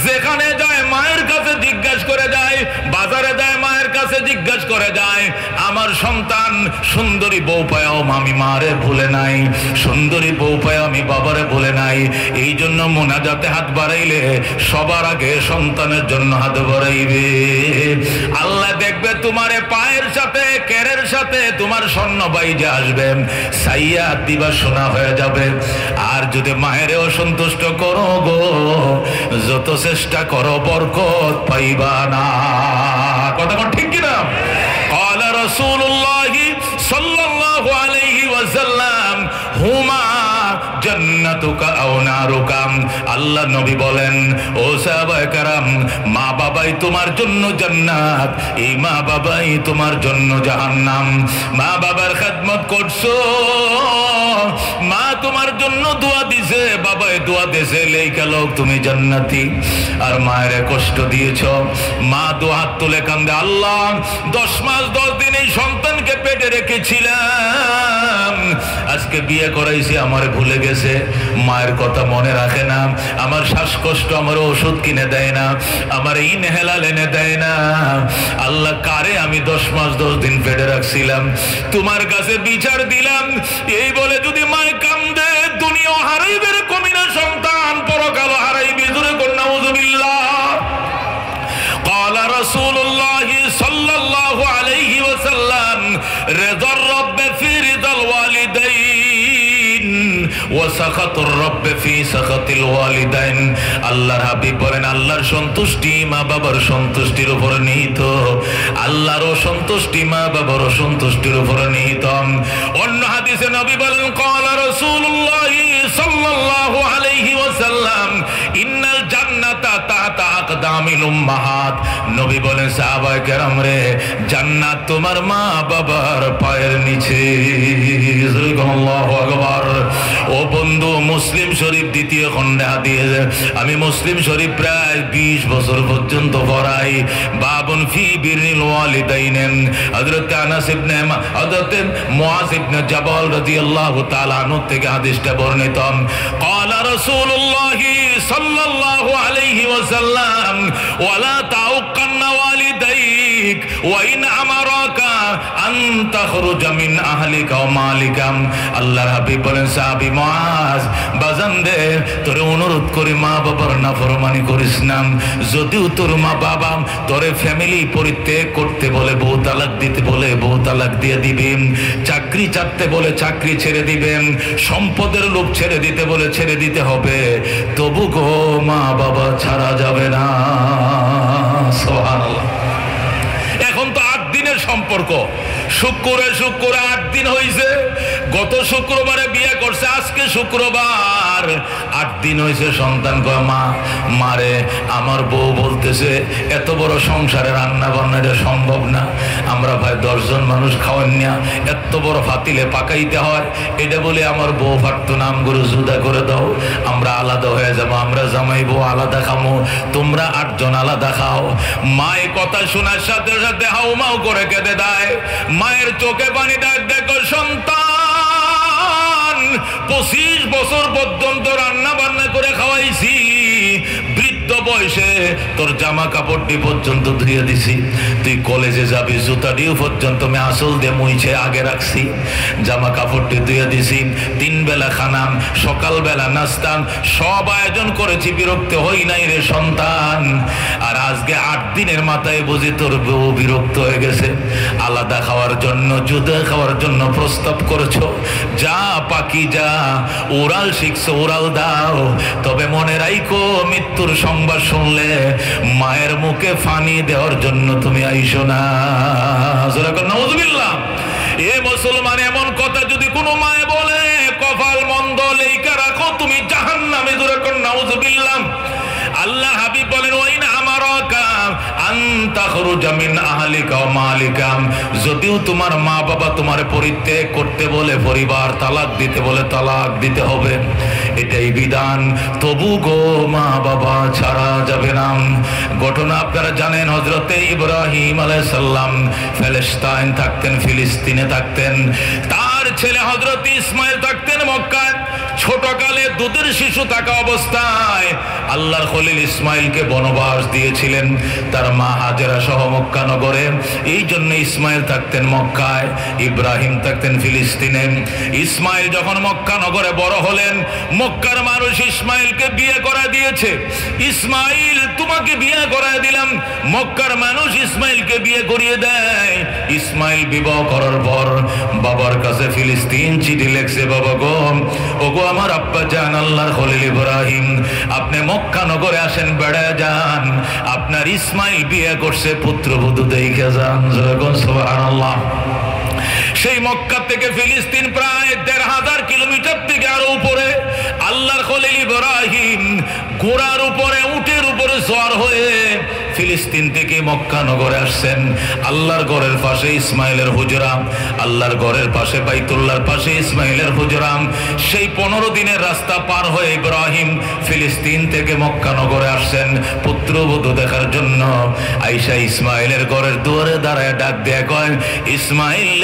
যেখানে যায় মায়ের কাছে জিজ্ঞাসা করে যায়, বাজারে যায় মায়ের কাছে জিজ্ঞাসা করে যায়, আমার সন্তান সুন্দরী বউ পায়াও আমি মারে ভুলে নাই, সুন্দরী বউ পায়াও আমি বাবারে ভুলে নাই, এই জন্য মোনাজাতে হাত বাড়াইলে সবার আগে সন্তানের জন্য হাত বাড়াইবে। আল্লাহ দেখবে তোমারে পায়ের সাথে কেরের সাথে তোমার স্বর্ণ বাইজে আসবে, সাইয়া দিবা সোনা হয়ে যাবে। আর যদি মায়ের অসন্তুষ্ট করো গো, যত চেষ্টা করো বরকত পাইবা না। কথা ঠিক কিনা? قال رسول الله صلى الله عليه وسلم হুমা জান্নাতুকা আও নারুকা। আল্লাহ নবী বলেন, ও সাহাবায়ে কেরাম, মা বাবাই তোমার জন্য জান্নাত, এই মা বাবাই তোমার জন্য জাহান্নাম। মা বাবার খেদমত করছো, মা তোমার জন্য দোয়া দিছে, বাবাই দোয়া দিছে, লেখা লোক তুমি জান্নাতি। আর মায়ের কষ্ট দিয়েছ, মা দু হাত তুলে কান্দে, আল্লাহ 10 মাস 10 দিন এই সন্তানকে পেটে রেখেছিলাম, আজকে বিয়ে করাইছি আমার ভুলে গেছে, মায়ের কথা মনে রাখে না, আমার শ্বাসকষ্ট আমার ওষুধ কিনে দেয় না, আমার ইনহেলার এনে দেয় না। আল্লাহ কারে আমি 10 মাস 10 দিন পেটে রাখছিলাম, তোমার কাছে বিচার দিলাম। এই বলে যদি মায় কান্দে, দুনিয়া হারাইবে কমিনা সন্তান, পরকাল হারাইবে। জোরে কর নাউযুবিল্লাহ। قال رسول الله صلى الله عليه وسلم رضا الرب في رضا الوالدين وسخط الرب في سخط الوالدين। আল্লাহর হাবিব বলেন, আল্লাহর সন্তুষ্টি মা বাবার সন্তুষ্টির উপর নিহিত, আল্লাহর অসন্তুষ্টি মা বাবার অসন্তুষ্টির উপর নিহিত। অন্য হাদিসে নবী বলেন, قال رسول الله صلى الله عليه وسلم إن الجنة تحت أقدام الأمهات। নবী বলেন, সাহাবায়ে কেরাম রে, জান্নাত তোমার মা বাবার পায়ের নিচে। আল্লাহু আকবার। ও বন্ধু, মুসলিম শরীফ 2য় খণ্ডে হাদিস, আমি মুসলিম শরীফ প্রায় 20 বছর পর্যন্ত পড়াই। বাবুন ফি বিররিল ওয়ালিদাইন। হযরত আনাস ইবনে হযরত মুআজ ইবনে জাবাল রাদিয়াল্লাহু তাআলা আনহু থেকে হাদিসটা বর্ণিত। قال رسول الله صلى الله عليه وسلم ولا تعقن والديك وإن أمرك أن تخرج من أهلك ومالك। আল্লাহর হাবিব বলেন, সাহাবী মুআজ, বাজান দে, তোরে অনুরোধ করি মা বাবার নাফরমানি করিস না। যদিও তোর মা বাবা তোরে ফ্যামিলি পরিত্যাগ করতে বলে, বউ তালাক দিতে বলে, বউ তালাক দিয়ে দিবেন, চাকরি ছাড়তে বলে চাকরি ছেড়ে দিবেন, সম্পদের লোভ ছেড়ে দিতে বলে ছেড়ে দিতে হবে, তবু গো মা বাবা ছাড়া যাবে না। সুবহানাল্লাহ। এখন তো 8 দিনের সম্পর্ক, শুক্রে 8 দিন হয়েছে। গত শুক্রবারে বিয়ে করছে, আজকে শুক্রবার 8 দিন হয়েছে। সন্তান কয়, মা মারে আমার বউ বলতেছে এত বড় সংসারে রান্না বান্না এটা সম্ভব না, আমরা ভাই 10 জন মানুষ খাওয়ান না, এত বড় ফাতিলে পাকাইতে হয়, এটা বলে আমার বউ ফাটতো নাম করে জুদা করে দাও, আমরা আলাদা হয়ে যাবো, আমরা জামাই বউ আলাদা খামো, তোমরা 8 জন আলাদা খাও। মায়ের কথা শোনার সাথে সাথে হাউমাউ করে কেঁদে দেয়। মায়ের চোখে পানি ডাক, দেখো সন্তান 25 বছর পর্যন্ত রান্না বান্না করে খাওয়াইছি, বৃদ্ধ বৃদ্ধ বয়সে তোর জামা কাপড়টি পর্যন্ত ধুয়ে দিছি, তুই কলেজে যাবি জুতাটিও পর্যন্ত আমি আসল দিয়ে মুইছে আগে রাখছি, জামা কাপড়টি ধুয়ে দিছি, 3 বেলা খানাম, সকালবেলা নাস্তাম, সব আয়োজন করেছি, বিরক্ত হই নাই রে সন্তান। আর আজকে 8 দিনের মাথায় বুঝি তোর বউ বিরক্ত হয়ে গেছে, আলাদা খাওয়ার জন্য জুদা খাওয়ার জন্য প্রস্তাব করেছো। যা পাখি যা, ওরাল শিখছো ওরাল দাও, তবে মনে রাখো মৃত্যুর সংবাদ শুনলে মায়ের মুখে ফানি দেওয়ার জন্য তুমি আইসো না। নাউযুবিল্লাহ। এ মুসলমান, এমন কথা যদি কোনো মায়ে বলে কপাল মন্দ লেখা রাখো তুমি জাহান্নামে। জোরে কোন নাউযুবিল্লাহ। আল্লাহ হাবিব বলেন ওয়াইনা আমারাকা আনতা খুরুজা মিন আহলিকা ওয়া মালিকা, যদিও তোমার মা বাবা তোমার পরিত্যাগ করতে বলে, পরিবার তালাক দিতে বলে তালাক দিতে হবে, এটাই বিধান, তবু গো মা বাবা ছাড়া যাবে না। ঘটনা আপনারা জানেন, হযরতে ইব্রাহিম আলাইহিস সালাম ফিলিস্তিন থাকতেন, ফিলিস্তিনে থাকতেন, তার ছেলে হযরতে ইসমাইল থাকতেন মক্কায়। ছোটকালে দুধের শিশু থাকা অবস্থায় আল্লাহর খলিল ইসমাইলকে বনবাস দিয়েছিলেন তার মা হাজেরা সহ মক্কা নগরে। এই জন্য ইসমাইল থাকতেন মক্কায়, ইব্রাহিম থাকতেন ফিলিস্তিনে। ইসমাইল যখন মক্কা নগরে বড় হলেন, মক্কার মানুষ ইসমাইলকে বিয়ে করা দিয়েছে। ইসমাইল তোমাকে বিয়ে করায় দিলাম, মক্কার মানুষ ইসমাইলকে বিয়ে করিয়ে দেয়। ইসমাইল বিবাহ করার পর বাবার কাছে ফিলিস্তিন চিঠি লেখছে, বাবা গো, ওগো আমার আব্বা জান আল্লাহর খলিল ইব্রাহিম, আপনি মক্কা নগরে আসেন, বেড়ায় যান, আপনার ইসমাইল বিয়ে করছে, পুত্রবধূ দেখে যান। সুবহানাল্লাহ। সেই মক্কা থেকে ফিলিস্তিন প্রায় ১৫০০ কিলোমিটার থেকে আরো উপরে। আল্লাহর খলিল ইব্রাহিম ঘোড়ার উপরে, উটের উপরে সওয়ার হয়ে ফিলিস্তিন থেকে মক্কা নগরে আসছেন। আল্লাহর ঘরের পাশে ইসমাইলের হুজরা, আল্লাহর ঘরের পাশে বাইতুল্লাহর পাশে ইসমাইলের হুজরা। সেই 15 দিনের রাস্তা পার হয়ে ইব্রাহিম ফিলিস্তিন থেকে মক্কা নগরে আসছেন পুত্রবধূ দেখার জন্য। আয়েশা ইসমাইলের ঘরের দুয়ারে দাঁড়ায় ডাক দিয়ে কয়, ইসমাইল,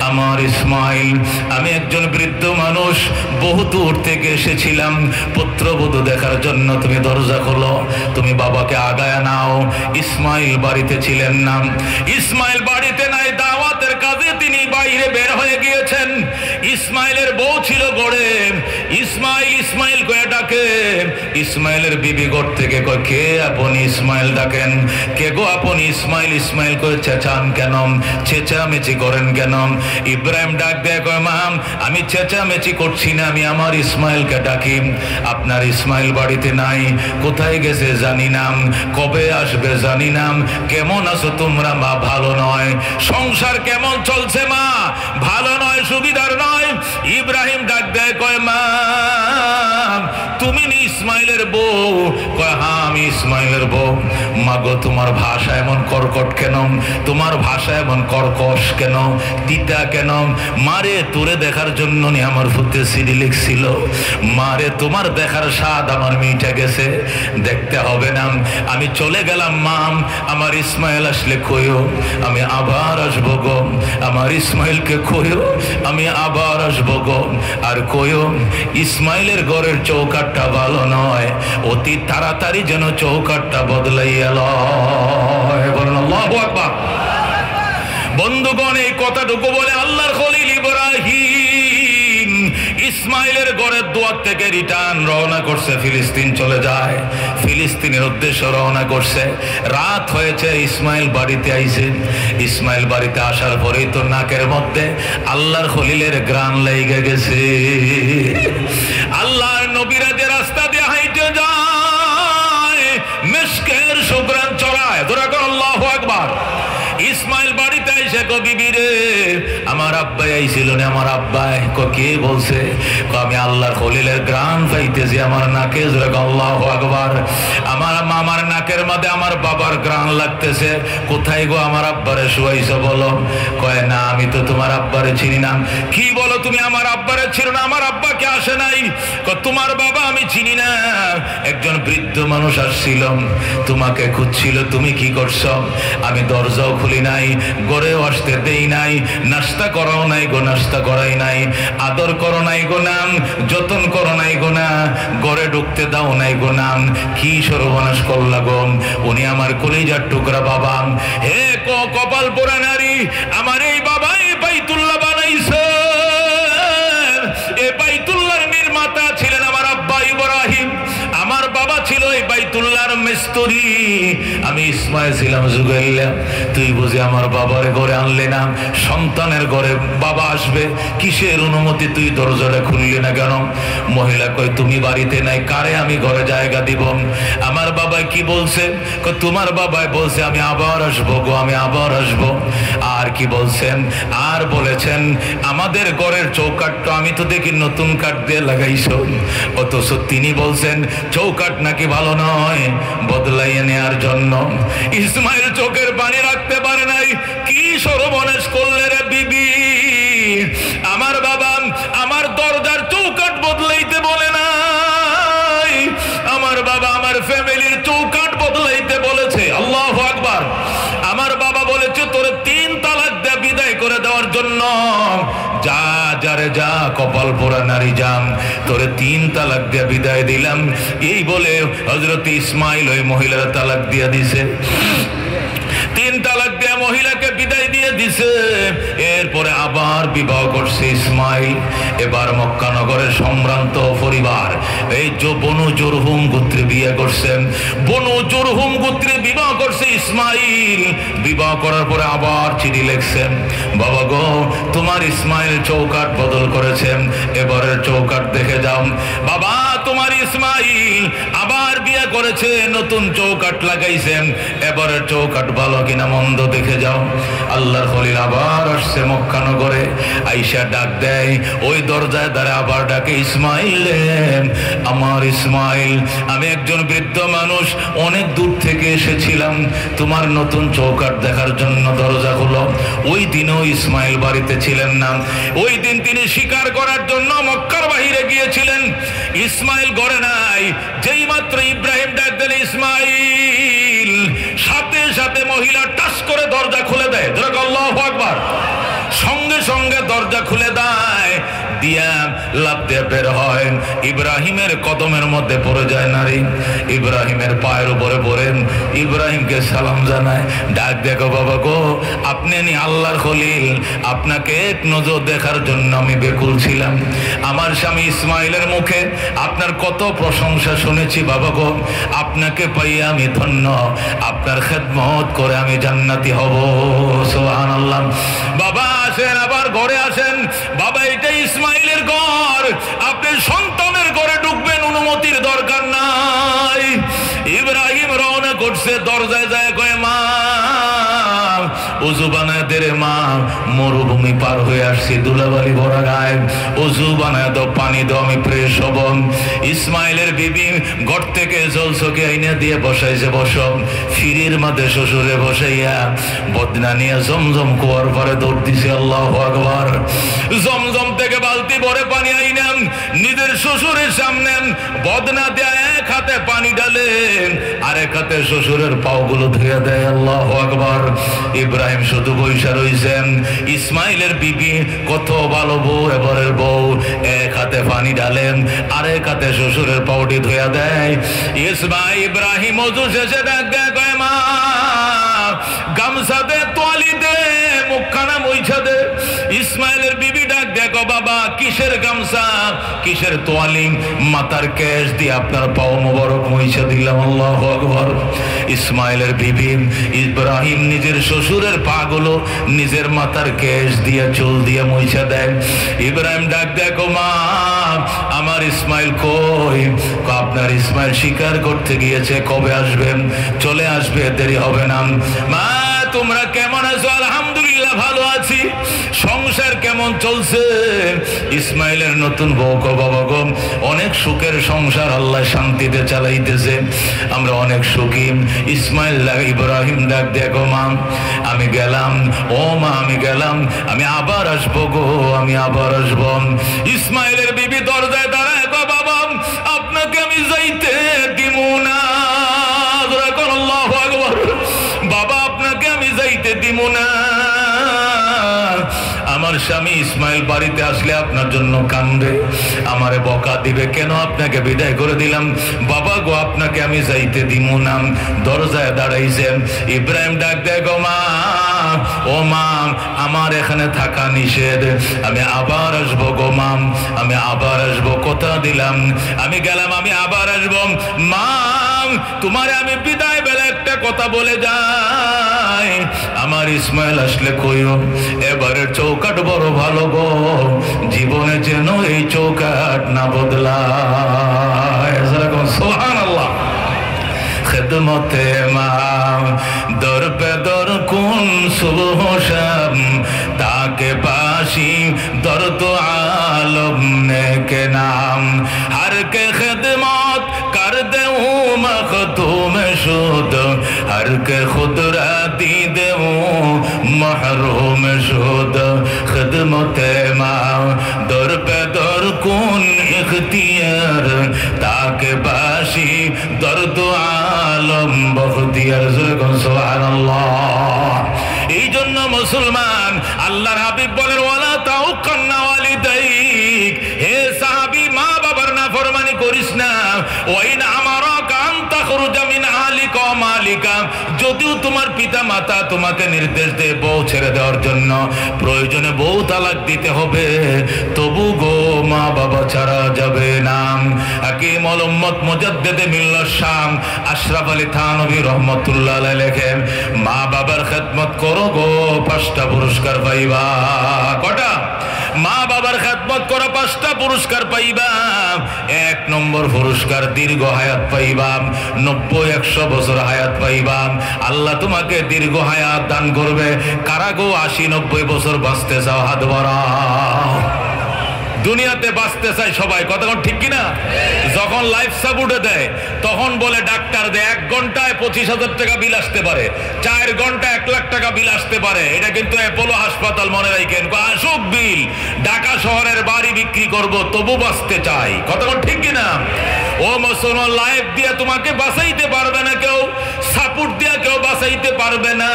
আমার ইসমাইল, আমি একজন বৃদ্ধ মানুষ, বহু দূর থেকে এসেছিলাম পুত্রবধূ দেখার জন্য, তুমি দরজা খোলো, তুমি বাবাকে আগায় নাও। ইসমাইল বাড়িতে ছিলেন না, ইসমাইল বাড়িতে নাই, দাওয়াতের কাজে তিনি বাইরে বের হয়ে গিয়েছেন। ইসমাইলের বউ ছিল গড়ে, ইসমাইল ইসমাইল কয়ে ডাকে। ইসমাইলের বিবি ঘর থেকে কয়, কে আপনি? ইসমাইল ডাকেন, কে গো আপনি? ইসমাইল ইসমাইল কয়ে চেঁচান কেন, চেঁচামেচি করেন কেন? ইব্রাহিম ডাক দেয়, কয় মা, আমি চেঁচামেচি করছি না, আমি আমার ইসমাইলকে ডাকি। আপনার ইসমাইল বাড়িতে নাই, কোথায় গেছে জানি না, কবে আসবে জানি না। কেমন আছো তোমরা মা? ভালো নয়। সংসার কেমন চলছে মা? ভালো নয়, সুবিধার নয়। ইব্রাহিম ডাক দেয়, কয় মা, তুমি নি ইসমাইলের বউ? কয় হ্যাঁ, আমি ইসমাইলের বউ। মা গো, তোমার ভাষা এমন কর্কট কেন? তোমার ভাষা এমন কর্কশ কেন, তিতা কেন? মারে তোরে দেখার জন্য নি আমার ফুতে সিডি লিখছিল, মারে তোমার দেখার স্বাদ আমার মিটে গেছে, দেখতে হবে না, আমি চলে গেলাম মা, আমার ইসমাইল আসলে কইও আমি আবার আসবো গো, আমার ইসমাইলকে কইও আমি আবার আসবো গো। আর কইও ইসমাইলের ঘরের চৌকাটটা ভালো নয়, অতি তাড়াতাড়ি যেন চৌকাটটা বদলাইয়া লয়। বলেন আল্লাহু আকবার। বন্ধুগণ, এই কথাটুকু বলে আল্লাহর খলিল ইব্রাহিম ইসমাইলের ঘরের দুয়ার থেকে রিটার্ন রওনা করছে, ফিলিস্তিন চলে যায়, ফিলিস্তিনের উদ্দেশ্যে রওনা করছে। রাত হয়েছে, ইসমাইল বাড়িতে আইছে। ইসমাইল বাড়িতে আসার পরেই তো নাকের মধ্যে আল্লাহর খলিলের গ্রান লেগে গেছে। আল্লাহর নবীরা যে রাস্তা দিয়ে হাইটে যায়, মিশকের সুগ্রাণ ছড়ায়। ধরে কর আল্লাহু আকবার। ইসমাইল বাড়িতে আইসে কো, বিবি রে, আমার আব্বাই আইছিল না। আমার আব্বাই? কে বলছে? আমি আল্লাহর খলিলের গ্রান পাইতেছি আমার নাকে। আল্লাহু আকবার। আমার মামার নাকের মধ্যে আমার বাবার গ্রান লাগতেছে। কোথায় গো আমার আব্বারে শুয়াইছো বলো? কয় না, আমি তো তোমার আব্বারে চিনি না। কি বলো তুমি? আমার আব্বারে ছিল না, আমার আব্বাকে আসে নাই? তোমার বাবা আমি চিনি না। একজন বৃদ্ধ মানুষ আসছিল, তোমাকে খুঁজছিল, তুমি কি করছো? আমি দরজাও খুলি নাই, ঘরেও আসতে দেই নাই, নাস্তা করাও নাই গো, নাস্তা করাই নাই, আদর করো নাই গো নাম, যতন করো নাই গো না, ঘরে ঢুকতে দাও নাই গো নাম। কি সর্বনাশ করলা গো। উনি আমার কলিজার টুকরা বাবা। হে কপাল পোড়া নারী, আমার এই বাবাই বাইতুল্লাহ বানাইছে। এই বাইতুল্লাহর নির্মাতা ছিলেন আমার আব্বা ইব্রাহিম। আমার বাবা ছিল এই বাইতুল্লাহর মিস্ত্রি, আমি ইসমাইল ছিলাম জুগাইলা। তুই বুঝি আমার বাবার ঘরে আনলে না? সন্তানের ঘরে বাবা আসবে, কিসের অনুমতি? তুই দরজাটা খুললি না কেন? মহিলা কই তুমি বাড়িতে নাই, কারে আমি ঘরে জায়গা দিব? আমার বাবা কি বলছে? তোমার বাবাই বলছে আমি আবার আসবো গো, আমি আবার আসবো। আর কি বলছেন? আর বলেছেন আমাদের ঘরের চৌকাঠটা আমি তো দেখি নতুন কাঠ দিয়ে লাগাইছো, অথচ তিনি বলছেন চৌকাঠ নাকি ভালো নয়, বদলাইয়ে নেওয়ার জন্য। ইসমাইল চোখের পানি রাখতে পারে নাই। কি সর্বনাশ করলে রে বিবি। আমার বাবা আমার দরজার চৌকাঠ বদলাইতে বলে নাই, আমার বাবা আমার ফ্যামিলির চৌকাঠ বদলাইতে বলেছে। আল্লাহু আকবার। আমার বাবা বলেছে তোরে 3 তালাক দিয়ে বিদায় করে দেওয়ার জন্য। যা যারে যা, কপাল পোড়া নারী যান, তোরে 3 তালাক দিয়ে বিদায় দিলাম। এই বলে হযরত ইসমাইল ওই মহিলার তালাক দিয়ে দিছে। 3 তালাক দিয়ে মহিলাকে বিদায় দিয়ে দিছে। এরপরে আবার বিবাহ করছে ইসমাইল। এবার মক্কা নগরের সম্ভ্রান্ত পরিবার এই বনু জুরহুম গোত্রে বিয়ে করছেন। বনু জুরহুম গোত্রে বিবাহ করছে ইসমাইল। বিবাহ করার পরে আবার চিঠি লিখছেন, বাবা গো তোমার ইসমাইল চৌকাঠ বদল করেছেন, এবারের চৌকাঠ দেখে যাও। বাবা তোমার ইসমাইল আবার বিয়ে করেছে, নতুন চৌকাঠ লাগাইছেন, এবারের চৌকাঠ ভালো কিনা মন্দ দেখে যাও। আল্লাহর খলিল আবার আসছে মক্কা নগরে, আইসা ডাক দেয়, ওই দরজায় দাঁড়ায় আবার ডাকে, ইসমাইল আমার ইসমাইল, আমি একজন বৃদ্ধ মানুষ, অনেক দূর থেকে এসেছিলাম তোমার নতুন চৌকাঠ দেখার জন্য, দরজা খুলো। ওই দিনও ইসমাইল বাড়িতে ছিলেন না। ওই দিন তিনি শিকার করার জন্য মক্কার বাহিরে গিয়েছিলেন। ইসমাইল ঘরে নাই। যেই মাত্র ইব্রাহিম ডাক দিলেন ইসমাইল, সাথে সাথে মহিলা টাস করে দরজা খুলে দেয়। আল্লাহু আকবার। সঙ্গে সঙ্গে দরজা খুলে দেয়, দিয়া লাফ দিয়ে বের হয়। ইব্রাহিমের কদমের মধ্যে পড়ে যায় নারী, ইব্রাহিমের পায়ের উপরে পড়ে ইব্রাহিমকে সালাম জানায়। ডাক দেখো বাবা গো, আপনি নি আল্লাহর খলিল, আপনাকে এক নজর দেখার জন্য আমি বেকুল ছিলাম। আমার স্বামী ইসমাইলের মুখে আপনার কত প্রশংসা শুনেছি বাবা গো, আপনাকে পাইয়া আমি ধন্য, আপনার খেদমত করে আমি জান্নাতি হব। সুবহানাল্লাহ। বাবা আসেন, আবার ঘরে আসেন। বাবা এটা ইসমাইলের ঘর, আপনি সন্তানের ঘরে ঢুকবেন, অনুমতির দরকার নাই। ইব্রাহিম রওনা করছে, দরজায় যায় কয় মা উজু বানায় দে রে মা, মরুভূমি পার হয়ে আসছি, ধুলাবালি ভরা গায়ে, উজু বানায় দাও, পানি দাও, আমি ফ্রেশ হব। ইসমাইলের বিবি ঘর থেকে জল চোখে আইনে দিয়ে বসাইছে, বসো। ফিরির মাঝে শ্বশুরে বসাইয়া বদনা নিয়ে জমজম কুয়ার পরে দৌড় দিছে। আল্লাহু আকবার। জমজম থেকে বালতি ভরে পানি আইনাম, নিজের শ্বশুরের সামনে বদনা দেয়া এক হাতে পানি ডালে, আরেক হাতে শ্বশুরের পাওগুলো ধুয়ে দেয়। আল্লাহু আকবার। ইব্রাহিম শুধু বৈশা রইছেন। ইসমাইলের বিবি কত ভালো বউ, এবারের বউ, এক হাতে পানি ডালেন, আরেক হাতে শ্বশুরের পাউটি ধুয়ে দেয়। ইব্রাহিম ওযু শেষে ডাক দেয়, কয় মা গামছা দে, তোয়ালি দে, মুখখানা মুইছা দে। ইসমাইলের বিবি ডাক দেখো বাবা কিসের গামছা, কিসের তোয়ালি, মাথার কেশ দিয়ে আপনার পাও মোবারক মুইছা দিলাম। আল্লাহু আকবার। ইসমাইলের বিবি ইব্রাহিম নিজের শ্বশুরের পাগুলো নিজের মাথার কেশ দিয়ে, চুল দিয়ে মুইছা দেয়। ইব্রাহিম ডাক দেখো মা আমার ইসমাইল কই? আপনার ইসমাইল শিকার করতে গিয়েছে, কবে আসবেন? চলে আসবে, দেরি হবে না। মা তোমরা কেমন আছো? আলহামদুলিল্লাহ ভালো আছি। সংসার কেমন চলছে? ইসমাইলের নতুন বউ গো বাবা গো, অনেক সুখের সংসার, আল্লাহ শান্তিতে চালাইতেছে, আমরা অনেক সুখী। ইসমাইল ইব্রাহিম ডাক দেখো মা আমি গেলাম, ও মা আমি গেলাম, আমি আবার আসবো গো, আমি আবার আসবো। ইসমাইলের বিবি দরজায় স্বামী ইসমাইল বাড়িতে আসলে আপনার জন্য কান্দে, আমারে বকা দিবে, কেন আপনাকে বিদায় করে দিলাম। বাবা গো, আপনাকে আমি যাইতে দিব না। দরজায় দাঁড়াইছেন ইব্রাহিম, ডাক দেয় গো মা, ও মা, আমার এখানে থাকা নিষেধ, আমি আবার আসবো গো মা, আমি আবার আসবো, কথা দিলাম, আমি গেলাম, আমি আবার আসবো। মা, তোমারে আমি বিদায় বেলা একটা কথা বলে যাই, আমার ইসমাইল আসলে কইও এবারের চৌকাট বড় ভালো গো, জীবনে যেন এই চৌকাট না বদলায়। সুবহানাল্লাহ। খেদমতে মা দর পে দর কুন সুবহ শাম, তাকে পাশি দর তো আলম নে কে নাম, हर के खिदमत कर देऊ मखतूम शुद, हर के खुद राती देऊ महरूम शुद। खिदमते मा दर पे दर कुन इख्तियार, ताके बाशी दर्द आलम बख्तियार। सुबहानाल्लाह। এই জন্য মুসলমান আল্লাহর হাবিব বলেন, ওয়ালা তাউকান্না ওয়ালিদাইক, হে সাহাবী, মা বাবার নাফরমানি করিস না। ওয়াইন আমারাকা আন তাখরুজা মিন আহলিকা ওয়া মালিকা, যদিও তোমার পিতা মাতা তোমাকে নির্দেশ দেয় বউ ছেড়ে দেওয়ার জন্য, প্রয়োজনে বউ তালাক দিতে হবে, তবু গো মা বাবা ছাড়া যাবে না। হাকিম আল উম্মত মুজাদ্দিদে মিল্লাত শাম আশরাফ আলী থানভী রহমাতুল্লাহ আলাইহি লেখেন, মা বাবার খেদমত করো গো, 5টা পুরস্কার পাইবা। কটা? মা বাবার খেদমত করো, 5টা পুরস্কার পাইবা। 1 নম্বর পুরস্কার, দীর্ঘ হায়াত পাইবা, 90-100 বছর হায়াত পাইবা। আল্লাহ তোমাকে দীর্ঘ হায়াত দান করবে। কারা গো 80-90 বছর বাঁচতে চাও? হাত বাড়াও। দুনিয়াতে বাঁচতে চাই সবাই, কথা ঠিক কিনা? যখন লাইফ সাপোর্টে দেয় তখন বলে ডাক্তার দেয় 1 ঘন্টায় 25,000 টাকা বিল আসতে পারে, 4 ঘন্টায় 1 লাখ টাকা বিল আসতে পারে। এটা কিন্তু অ্যাপোলো হাসপাতাল, মনে রাখেন। আসুক বিল, ঢাকা শহরের বাড়ি বিক্রি করব, তবু বাঁচতে চাই, কথা ঠিক কিনা? ও মুসলমান, লাইফ দিয়ে তোমাকে বাঁচাইতে পারবে না কেউ, সাপোর্ট দিয়ে কেউ বাঁচাইতে পারবে না,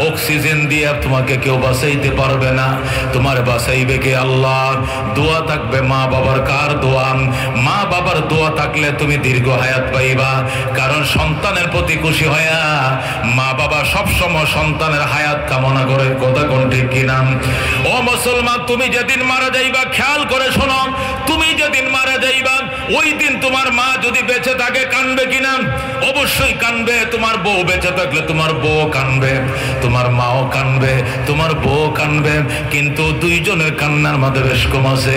অক্সিজেন দিয়ে তোমাকে কেউ বাঁচাইতে পারবে না। তোমার বাঁচাইবে কে? আল্লাহ। দোয়া থাকবে মা বাবার। কার দোয়া? মা বাবার দোয়া থাকলে তুমি দীর্ঘ হায়াত পাইবা। কারণ সন্তানের প্রতি খুশি হয়া মা বাবা সবসময় সন্তানের হায়াত কামনা করে, কথা কোন ঠিক কিনা? ও মুসলমান, তুমি যেদিন মারা যাইবা, খেয়াল করে শোনো, তুমি যেদিন মারা যাইবা ওই দিন তোমার মা যদি বেঁচে থাকে কানবে কিনা? অবশ্যই কানবে। তোমার বউ বেঁচে থাকলে তোমার বউ কানবে, তোমার মাও কানবে, তোমার বউ কানবে। কিন্তু দুইজনের কান্নার মধ্যে বেশ কম আছে।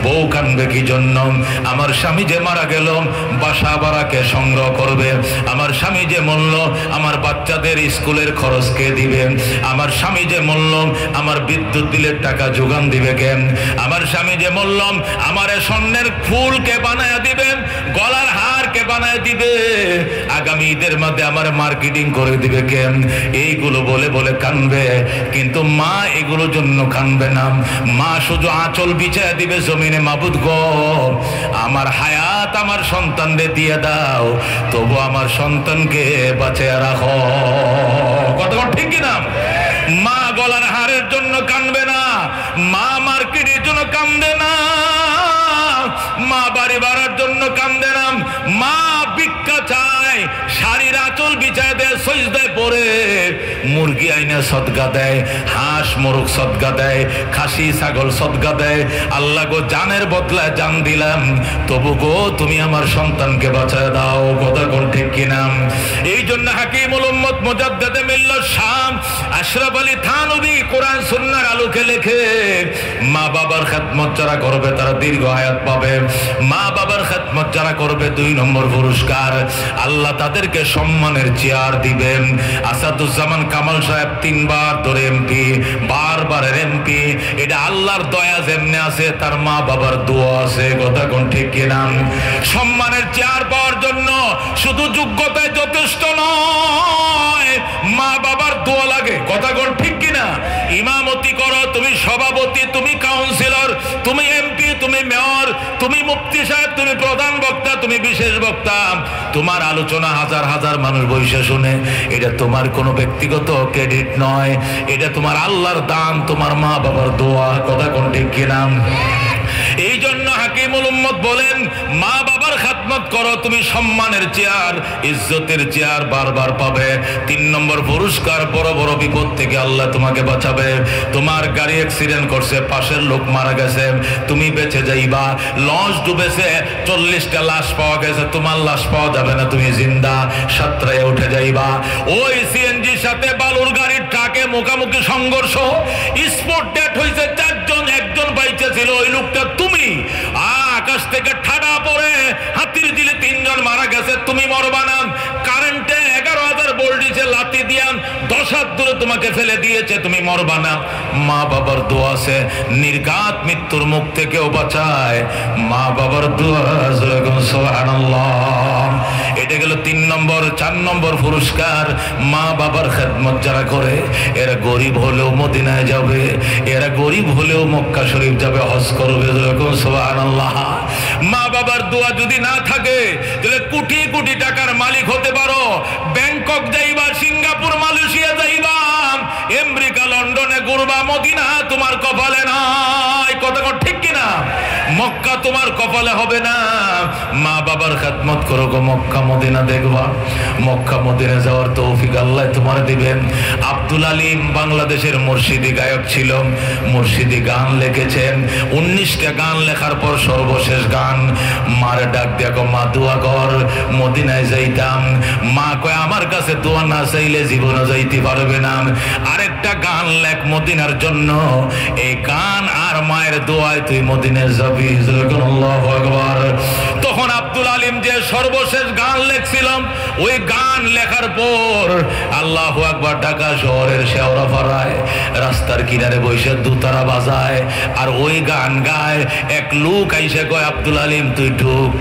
বউ কানবে কি জন্য? আমার স্বামী যে মারা গেল, বাসা ভাড়াকে সংগ্রহ করবে। আমার স্বামী যে মরল, আমার বাচ্চাদের স্কুলের খরচ কে দিবে? আমার স্বামী যে মরল, আমার বিদ্যুৎ বিলের টাকা যোগান দিবে কে? আমার স্বামী যে মরল, আমার স্বর্ণের ফুল কে বানায় দিবেন, গলার হার কে বানায় দিবে, আগামী ঈদের মধ্যে আমার মার্কেটিং করে দিবে কে? এইগুলো বলে বলে কানবে। কিন্তু মা এগুলোর জন্য কানবে না। মা শুধু আঁচল বিছায় দিবে জমিনে, মাবুদ গো, আমার হায়াত আমার সন্তানদের দিয়ে দাও, তবু আমার সন্তানকে বাঁচিয়ে রাখো, কথা ঠিক কিনা? মা গলার হারের জন্য কানবে না, মা মার্কেটের জন্য কান্দে না, মা বাড়ি ভাড়ার জন্য কান্দে না, মা ভিক্ষা চায়, শাড়ির আঁচল বিছায় দেয়, সজদায় পড়ে মুরগি আইনা সদকা দেয়, হাঁস মোরগ সদকা দেয়, খাসি ছাগল সদকা দেয়। আল্লাহ গো, জানের বদলায় জান দিলাম, তবু গো তুমি আমার সন্তানকে বাঁচায় দাও, কথা কোন ঠিক কিনা? এই জন্য হাকিমুল উম্মত মুজাদ্দিদে মিল্লাত শাম আশরাফ আলী থানভী কোরআন সুন্নাহর আলোকে লেখে, মা বাবার খেদমত যারা করবে তারা দীর্ঘ হায়াত পাবে। মা বাবার খেদমত যারা করবে 2 নম্বর পুরস্কার, আল্লাহ তাদেরকে সম্মানের চেয়ার দিবেন। আসাদুজ্জামান কামাল সাহেব 3 বার ধরে এমপি, বারবারের এমপি। এটা আল্লাহর দয়া যেমনে আছে, তার মা বাবার দোয়া আছে, কথা কোন ঠিক কিনা? সম্মানের চেয়ার পাওয়ার জন্য শুধু যোগ্যতায় যথেষ্ট নয়, মা বাবার দোয়া লাগে, কথা কোন ঠিক কিনা? ইমামতি করো, তুমি সভাপতি, তুমি কাউন্সিলর, তুমি এমপি, তুমি মেয়র, তুমি মুফতি সাহেব, তুমি প্রধান বক্তা, তুমি বিশেষ বক্তা, তোমার আলোচনা হাজার হাজার মানুষ বসে শুনে। এটা তোমার কোনো ব্যক্তিগত ব্যক্তিগত ক্রেডিট নয়, এটা তোমার আল্লাহর দান, তোমার মা বাবার দোয়া। কথা কোন ঠিক কিনা? এই জন্য হাকিমুল উম্মত বলেন, মা বাবার খাদমত করো, তুমি সম্মানের চেয়ার, ইজ্জতের চেয়ার বারবার পাবে। 3 নম্বর পুরস্কার, বড় বড় বিপদ থেকে আল্লাহ তোমাকে বাঁচাবে। তোমার গাড়ি অ্যাক্সিডেন্ট করছে, পাশের লোক মারা গেছে, তুমি বেঁচে যাইবা। লঞ্চ ডুবেছে, 40টা লাশ পাওয়া গেছে, তোমার লাশ পাওয়া যাবে না, তুমি জিন্দা সাতরায় উঠে যাইবা। ওই সিএনজির সাথে বালুর গাড়ির ট্রাকে মুখোমুখি সংঘর্ষ, স্পট ডেথ হয়েছে 4 জন, 1 জন বাইচে ছিল, ওই লোকটা তুমি। আকাশ থেকে ঠাডা পড়ে হাতির দিলে 3 জন মারা গেছে, তুমি মরবা না। কারেন্টে 11,000 ভোল্টেজে লাথি দিয়ান 10 হাত দূরে তোমাকে ফেলে দিয়েছে, তুমি মরবা না। মা বাবার দোয়া আছে, নির্ঘাত মৃত্যুর মুখ থেকেও বাঁচায় মা বাবার দোয়া। সুবহানাল্লাহ। এটা গেল 3 নম্বর। 4 নম্বর পুরস্কার, মা বাবার খেদমত যারা করে এরা গরিব হলেও মদিনায় যাবে, এরা গরিব হলেও মক্কা শরীফ যাবে, হজ করবে। সুবহানাল্লাহ। মা বাবার দোয়া যদি না থাকে তাহলে কোটি কোটি টাকার মালিক হতে পারো, ব্যাংকক যাইবা, সিঙ্গাপুর, মালয়েশিয়া যাইবা, আমেরিকা, লন্ডনে ঘুরবা, মদিনা তোমার কপালে নাই। কথা ঠিক কিনা? মক্কা তোমার কপালে হবে না। মা বাবার খেদমত করো গো, মক্কা মদিনা দেখবা। মক্কা মদিনা যাওয়ার তৌফিক আল্লাহ তোমার দিবেন। আব্দুল আলিম বাংলাদেশের মুর্শিদি গায়ক ছিল, মুর্শিদি গান লিখেছেন। 19টা গান লেখার পর সর্বশেষ গান, মারে ডাক দেখো, মা দোয়া কর, মদিনায় যাইতাম। মা কয়, আমার কাছে দোয়া না চাইলে জীবনে যাইতে পারবে না, আরেকটা গান লেখ মদিনার জন্য। এই গান আর মায়ের দোয়ায় তুই মদিনায় যাবি। আল্লাহু আকবার। তখন আব্দুল আলিম যে সর্বশেষ গান লেখছিলাম, ওই গান লেখার পর আল্লাহু আকবার, ঢাকা শহরের শেওড়াপাড়ায় রাস্তার কিনারে বসে দুতারা বাজায় আর ওই গান গায়। এক লোক আইসে কয়, আব্দুল আলিম তুই ঢুক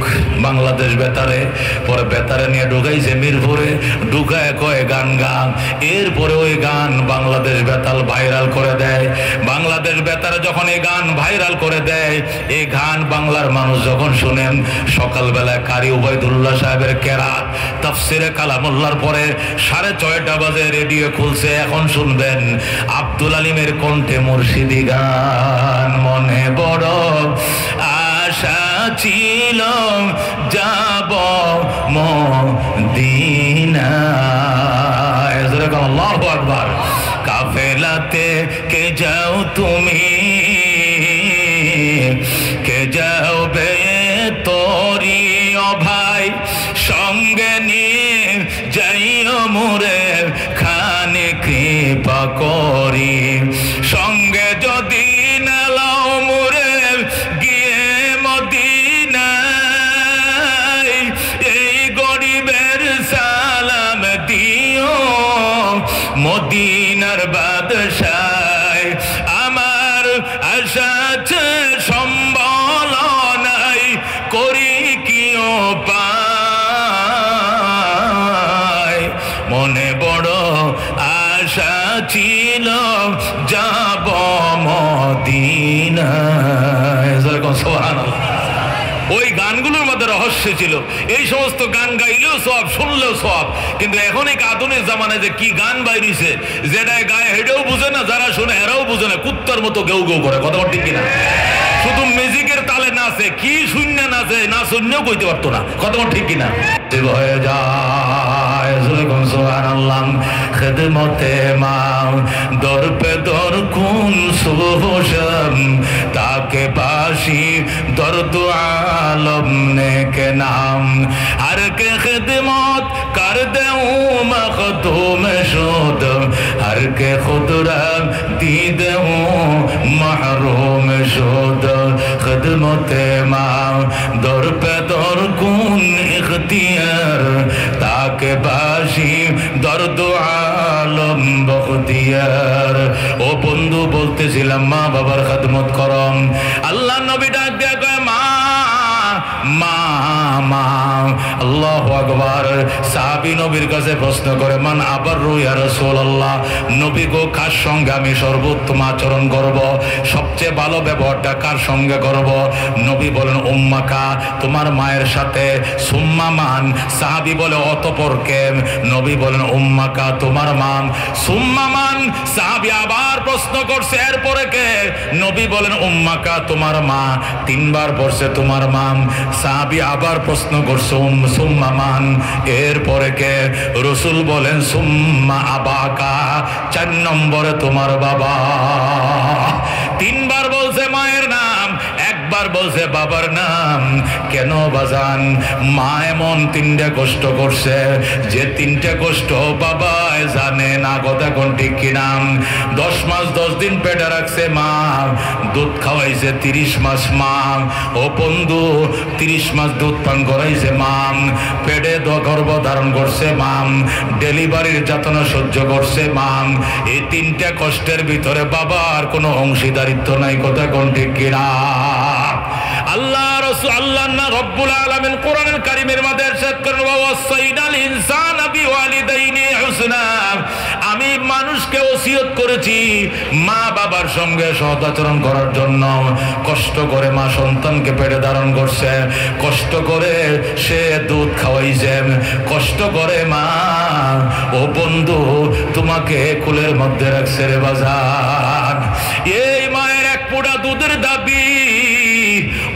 বাংলাদেশ বেতারে। পরে বেতারে নিয়ে ঢুকাইছে মিরপুরে, ঢুকায় কয় গান গান। এরপরে ওই গান বাংলাদেশ বেতাল ভাইরাল করে দেয়। বাংলাদেশ বেতারে যখন এই গান ভাইরাল করে দেয়, এই গান বাংলার মানুষ যখন শুনেন, সকালবেলায় কারি উবাইদুল্লাহ সাহেবের কেরাত তাফসিরে কালামুল্লাহর পরে 6:30 বাজে রেডিও খুলছে। এখন শুনবেন আব্দুল আলিমের কণ্ঠে মুর্শিদি গান। মনে বড় আশা ছিল যাব মদিনায়। আল্লাহু আকবার। কাফেলাতে কে যাও তুমি, কে যাও বে তোরি ও ভাই, সঙ্গে নিয়ে যাইও মোরে খানে কৃপা করি। সঙ্গে যদি নালাও মোরে গিয়ে মদিনায়, এই গরিবের সালাম দিও মদিনার বাদশায়। আমার আশা আছে সম্বল নাই, করি কি উপায়। মনে বড় আশা ছিল যাব মদিনায়। সুবহানাল্লাহ। ওই গানগুলোর মধ্যে রহস্য ছিল। এই সমস্ত গান গাইলেও সব, শুনলেও সব। কিন্তু এখন এই আধুনিক জামানায় যে কি গান বাইরিছে, যেটাই গায়ে হেঁটেও বুঝে না, যারা শুনে এরাও বুঝে না, কুত্তার মতো গেউ গেউ করে। কথা ঠিক কিনা? শুধু মিউজিকের তালে নাচে, কি শূন্য নাচে, না শূন্যও কইতে পারতো না। কথা ঠিক কিনা? হয়ে যায়। সুবহানাল্লাহ। খেদমতে মা দর পে দর কুন সুবশম, তাকে বাসি দর্দ आलम ने के नाम, हर के खिदमत कर देऊं मखदूम शुद, हर के खुदरा दी देऊं महरूम शुद। खिदमत माँ दर पे दर कुन इख्तियार, ताके बाशी दर्द आलम बख्तियार। ও বন্ধু বলতেছিলাম, মা বাবার খেদমত করম। আল্লাহ নবী ডাক দেয়া কয়, মা মা মা আল্লাহু আকবার। সাহাবী নবীর কাছে প্রশ্ন করে, মান আবাররু ইয়া রাসূলুল্লাহ, নবী গো কার সঙ্গে আমি সর্বোত্তম আচরণ করব, সবচেয়ে ভালো ব্যবহারটা কার সঙ্গে করব? নবী বলেন উম্মাকা, তোমার মায়ের সাথে। সুম্মা মান? সাহাবী বলে অতঃপর কে? নবী বলেন উম্মাকা, তোমার মা। সুম্মা মান? সাহাবী আবার প্রশ্ন করছে, এরপরে কে? নবী বলেন উম্মাকা, তোমার মা। তিনবার পড়ছে তোমার মা। সাহাবী আবার প্রশ্ন করছে সুম্মা মান, এরপরে কে? রাসূল বলেন সুম্মা আবাকা, 4 নম্বরে তোমার বাবা। তিনবার বলছে মায়ের নাম, একবার বলছে বাবার নাম। কেন বাজান? মা এমন 3টে কষ্ট করছে যে 3টে কষ্ট বাবায় জানে না। কথা কোন ঠিক কিনা? 10 মাস 10 দিন পেটে রাখছে মা, দুধ খাওয়াইছে 30 মাস মা। ও বন্ধু, 30 মাস দুধ পান করাইছে মা, পেটে গর্ভ ধারণ করছে মা, ডেলিভারির যাতনা সহ্য করছে মা। এই 3টে কষ্টের ভিতরে বাবার কোনো অংশীদারিত্ব নাই। কথা কোন ঠিক কিনা? আল্লাহ রাসূল আল্লাহ না রব্বুল আলামিন কোরআনুল কারীমের মধ্যে ইরশাদ করেন, ওয়াসাইনাল ইনসানা বিওয়ালিদাইনি হুসনা। আমি মানুষকে ওসিয়ত করেছি মা বাবার সঙ্গে সৎ আচরণ করার জন্য। কষ্ট করে মা সন্তানকে পেটে ধারণ করছে, কষ্ট করে সে দুধ খাওয়াইছে, কষ্ট করে মা ও বন্ধু তোমাকে কুলের মধ্যে রাখছে রে বাজান। এই মায়ের এক ফোঁটা দুধের দাবি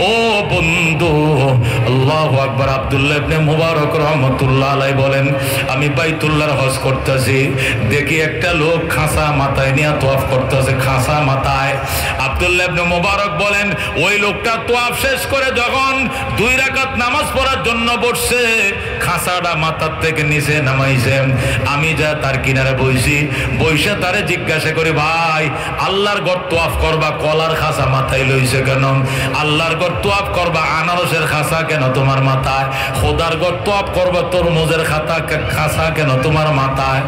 ও বন্ধু। আল্লাহু আকবার। আব্দুল্লাহ ইবনে মুবারক রাহমাতুল্লাহ আলাইহি বলেন, আমি বাইতুল্লাহর হজ করতেছি, দেখি একটা লোক খাসা মাথায় নিয়ে তওয়াফ করতেছে, খাসা মাথায়। আব্দুল্লাহ ইবনে মুবারক বলেন, ওই লোকটা তওয়াফ শেষ করে যখন 2 রাকাত নামাজ পড়ার জন্য বসছে, খাসাটা মাথার থেকে নিচে নামাইছে। আমি যা তার কিনারে বইছি, বইসে তারে জিজ্ঞাসা করি, ভাই আল্লাহর ঘর তওয়াফ করবা, কলার খাসা মাথায় লইছে কেন? আল্লাহর ঘর তওয়াফ করবা, আনারসের খাসা কেন তোমার মাথায়? খোদার ঘর তওয়াফ করবা, তরমুজের খাসা কেন তোমার মাথায়?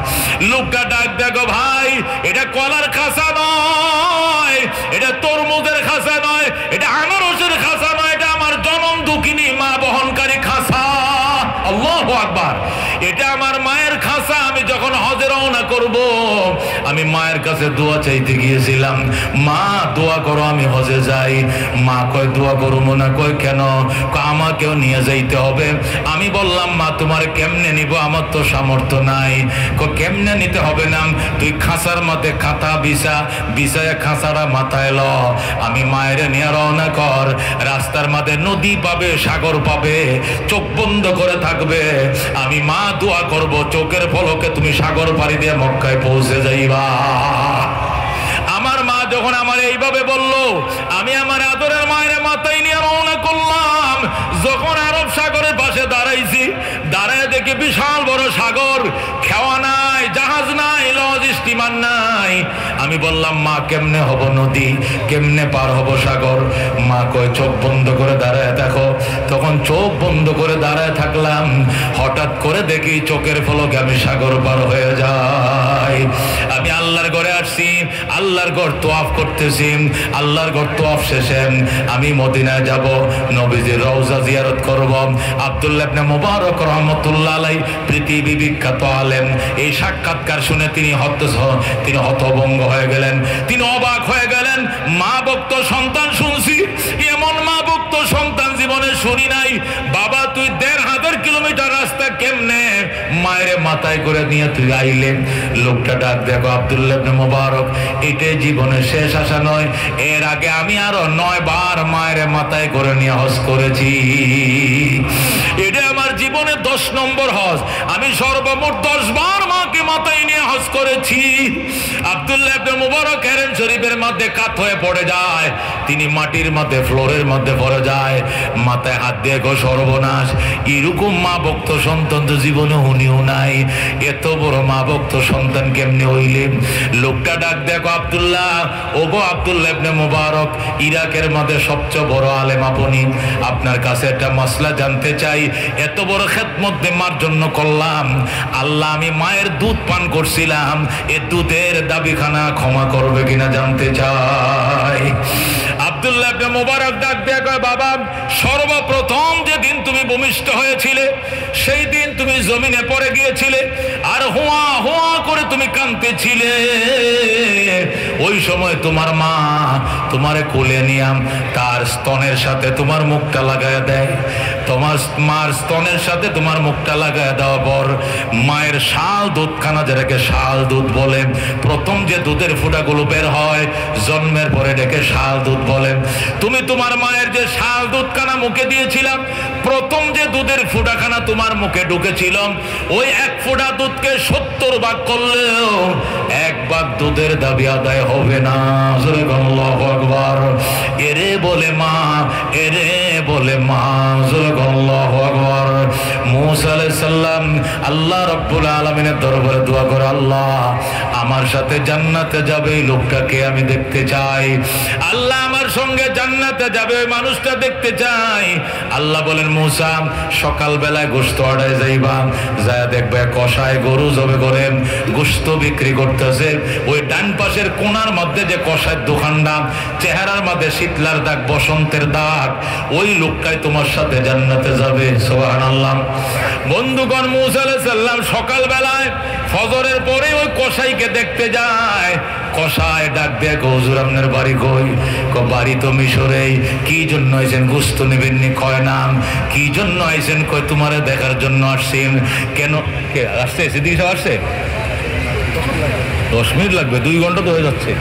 লোকটা ডাক দেখো, ভাই এটা কলার খাসা নয়, এটা তরমুজের খাসা নয়, এটা আনারসের খাসা নয়, এটা আমার জনম দুঃখিনী মা বহনকারী খাসা। আল্লাহু আকবার। এটা আমার মায়ের খাসা। আমি যখন হজে রওনা করব, আমি মায়ের কাছে দোয়া চাইতে গিয়েছিলাম, মা দোয়া করো আমি হজে যাই। মা কয় দোয়া করবো না। কয় কেন? আমাকেও নিয়ে যাইতে হবে। আমি বললাম, মা তোমার কেমনে নিব, আমার তো সামর্থ্য নাই। কেমনে নিতে হবে না, তুই খাসার মধ্যে খাতা বিছায় খাসারা মাথায় ল। আমি মায়ের নিয়ে রওনা কর। রাস্তার মধ্যে নদী পাবে, সাগর পাবে, চোখ বন্ধ করে থাকবে। আমি মা দোয়া করব, চোখের পলকে তুমি সাগর পাড়ি দিয়ে মক্কায় পৌঁছে যাইবা। আমার মা যখন আমার এইভাবে বলল, আমি আমার আদরের মায়ের মাথায় নিয়ে রওনা করলাম। যখন আরব সাগরের পাশে দাঁড়াইছি, দাঁড়ায় দেখি বিশাল বড় সাগর, খেওয়া নাই, জাহাজ নাই, লঞ্চ স্টিমার নাই। আমি বললাম, মা কেমনে হব নদী, কেমনে পার হব সাগর? মা কয় চোখ বন্ধ করে দাঁড়ায় দেখো। তখন চোখ বন্ধ করে দাঁড়ায় থাকলাম, হঠাৎ করে দেখি চোখের পলকে আমি সাগর পার হয়ে যাই। আমি আল্লাহর ঘরে আসছি, আল্লাহর ঘর তওয়াফ করতেছি। আল্লাহর ঘর তওয়াফ শেষে আমি মদিনায় যাব, নবীজির রওজা জিয়ারত করব। আব্দুল্লাহ ইবনে মুবারক রাহমাতুল্লাহ আলাইহি পৃথিবী বিখ্যাত আলেম। এই সাক্ষাৎকার শুনে তিনি হতভম্ব হয়ে গেলেন, তিনি অবাক হয়ে গেলেন। মা ভক্ত সন্তান শুনছি, এমন মা ভক্ত সন্তান জীবনে শুনি নাই। বাবা তুই 1.5 কিলোমিটার রাস্তা কেমনে মায়ের মাথায় করে নিয়ে তুই আইলে? লোকটা ডাক দেখো, আব্দুল্লাহ ইবনে মুবারক, এটাই জীবনের শেষ আশা নয়, এর আগে আমি আরো 9 বার মায়ের মাথায় করে নিয়ে হজ করেছি। এটা আমার জীবনে 10 নম্বর হজ। আমি সর্বমোট 10 বার মাকে মাথায় নিয়ে হজ করেছি। আব্দুল্লাহ ইবনে মুবারক হেরেম শরীফের মধ্যে কাত হয়ে পড়ে যায়, তিনি মাটির মধ্যে ফ্লোরের মধ্যে পড়ে যায়, মাথায় হাত দিয়ে গো সর্বনাশ, এরকম মা ভক্ত সন্তান তো জীবনে হুনিও নাই। এত বড় মা ভক্ত সন্তান কেমনে হইলে? লোকটা ডাক দেখো, আব্দুল্লাহ, ওগো আব্দুল্লাহ ইবনে মুবারক, ইরাকের মধ্যে সবচেয়ে বড় আলেম আপনি, আপনার কাছে একটা মাসলা জানতে চাই। এত বড় খেদমত মার জন্য করলাম, আল্লাহ আমি মায়ের দুধ পান করছিলাম, এ দুধের দাবিখানা ক্ষমা করবে কিনা জানতে চাই। আব্দুল্লাহ ইবনে মুবারক ডাক দিয়ে কয়, বাবা সর্বপ্রথম যেদিন তুমি ভূমিষ্ঠ হয়েছিলে, সেই দিন তুমি জমিনে পড়ে গিয়েছিলে আর হুয়া হুয়া করে তুমি কাঁদতেছিলে। ওই সময় তোমার মা তোমারে কোলে নিয়াম তার স্তনের সাথে তোমার মুখটা লাগায় দেয়। তোমার মার স্তনের সাথে তোমার মুখটা লাগায় দেওয়ার পর মায়ের শাল দুধখানা, যেটাকে শাল দুধ বলে, প্রথম যে দুধের ফুটাগুলো বের হয় জন্মের পরে ডেকে শাল দুধ বলে। তুমি তোমার মায়ের যে শাল দুধখানা মুখে দিয়েছিলাম, প্রথম যে দুধের ফুটাখানা তোমার মুখে ঢুকেছিল, ওই এক ফোঁটা দুধকে 70 ভাগ করলেও 1 ভাগ দুধের দাবি আদায় হবে না। আল্লাহু আকবার। এরে বলে মা, এরে বলে মা। আল্লাহু আকবার। মূসা আলাইহিস সালাম আল্লাহ রাব্বুল আলামিনের দরবারে দোয়া করে, আল্লাহ আমার সাথে জান্নাতে যাবে এই লোকটাকে আমি দেখতে চাই। আল্লাহ আমার সঙ্গে জান্নাতে যাবে ওই মানুষটা দেখতে চাই। আল্লাহ বলেন, মূসা সকাল বেলায় গোশত আড়ায় যাইবা, যায় দেখবে কষায় গরু জবে করে গোশত বিক্রি করতেছে। ওই ডান পাশের কোণার মধ্যে যে কষায় দোকানটা, চেহারার মধ্যে শীতলার দাগ, বসন্তের দাগ, ওই লোকটাই তোমার সাথে জান্নাতে যাবে। সুবহানাল্লাহ। বন্ধুগণ, মূসা আলাইহিস সালাম সকাল বেলায় ফজরের পরে ওই কসাইকে দেখতে যায়। কসাই ডাক দিয়ে, হুজুর আপনার বাড়ি কই? বাড়ি তো মিশরেই। কি জন্য আইছেন? গোশত নেবেননি? কয় নাম। কি জন্য আইছেন? কয় তোমারে দেখার জন্য আসছেন। কেন আসছে? সেদিকে আসছে 10 মিনিট লাগবে, 2 ঘন্টা তো হয়ে যাচ্ছে,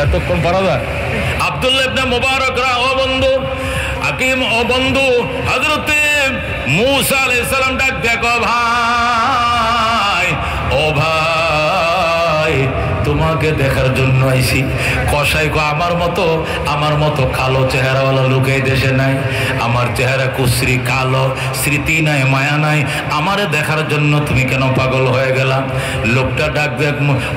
এতক্ষণ পারা যায়? আব্দুল্লাহ ইবনে মুবারকরা, ও বন্ধু হাকিম, ও বন্ধু হযরতে মূসা আলাইহিস সালাম ডাক দেখো, ভাই ও ভাই তোমাকে দেখার জন্য আইছি। কসাই কো, আমার মতো কালো চেহারাওয়ালা লোক এই দেশে নাই। আমার চেহারা কুশ্রী, কালো, স্মৃতি নাই, মায়া নাই। আমারে দেখার জন্য তুমি কেন পাগল হয়ে গেলাম? লোকটা ডাক দেখ,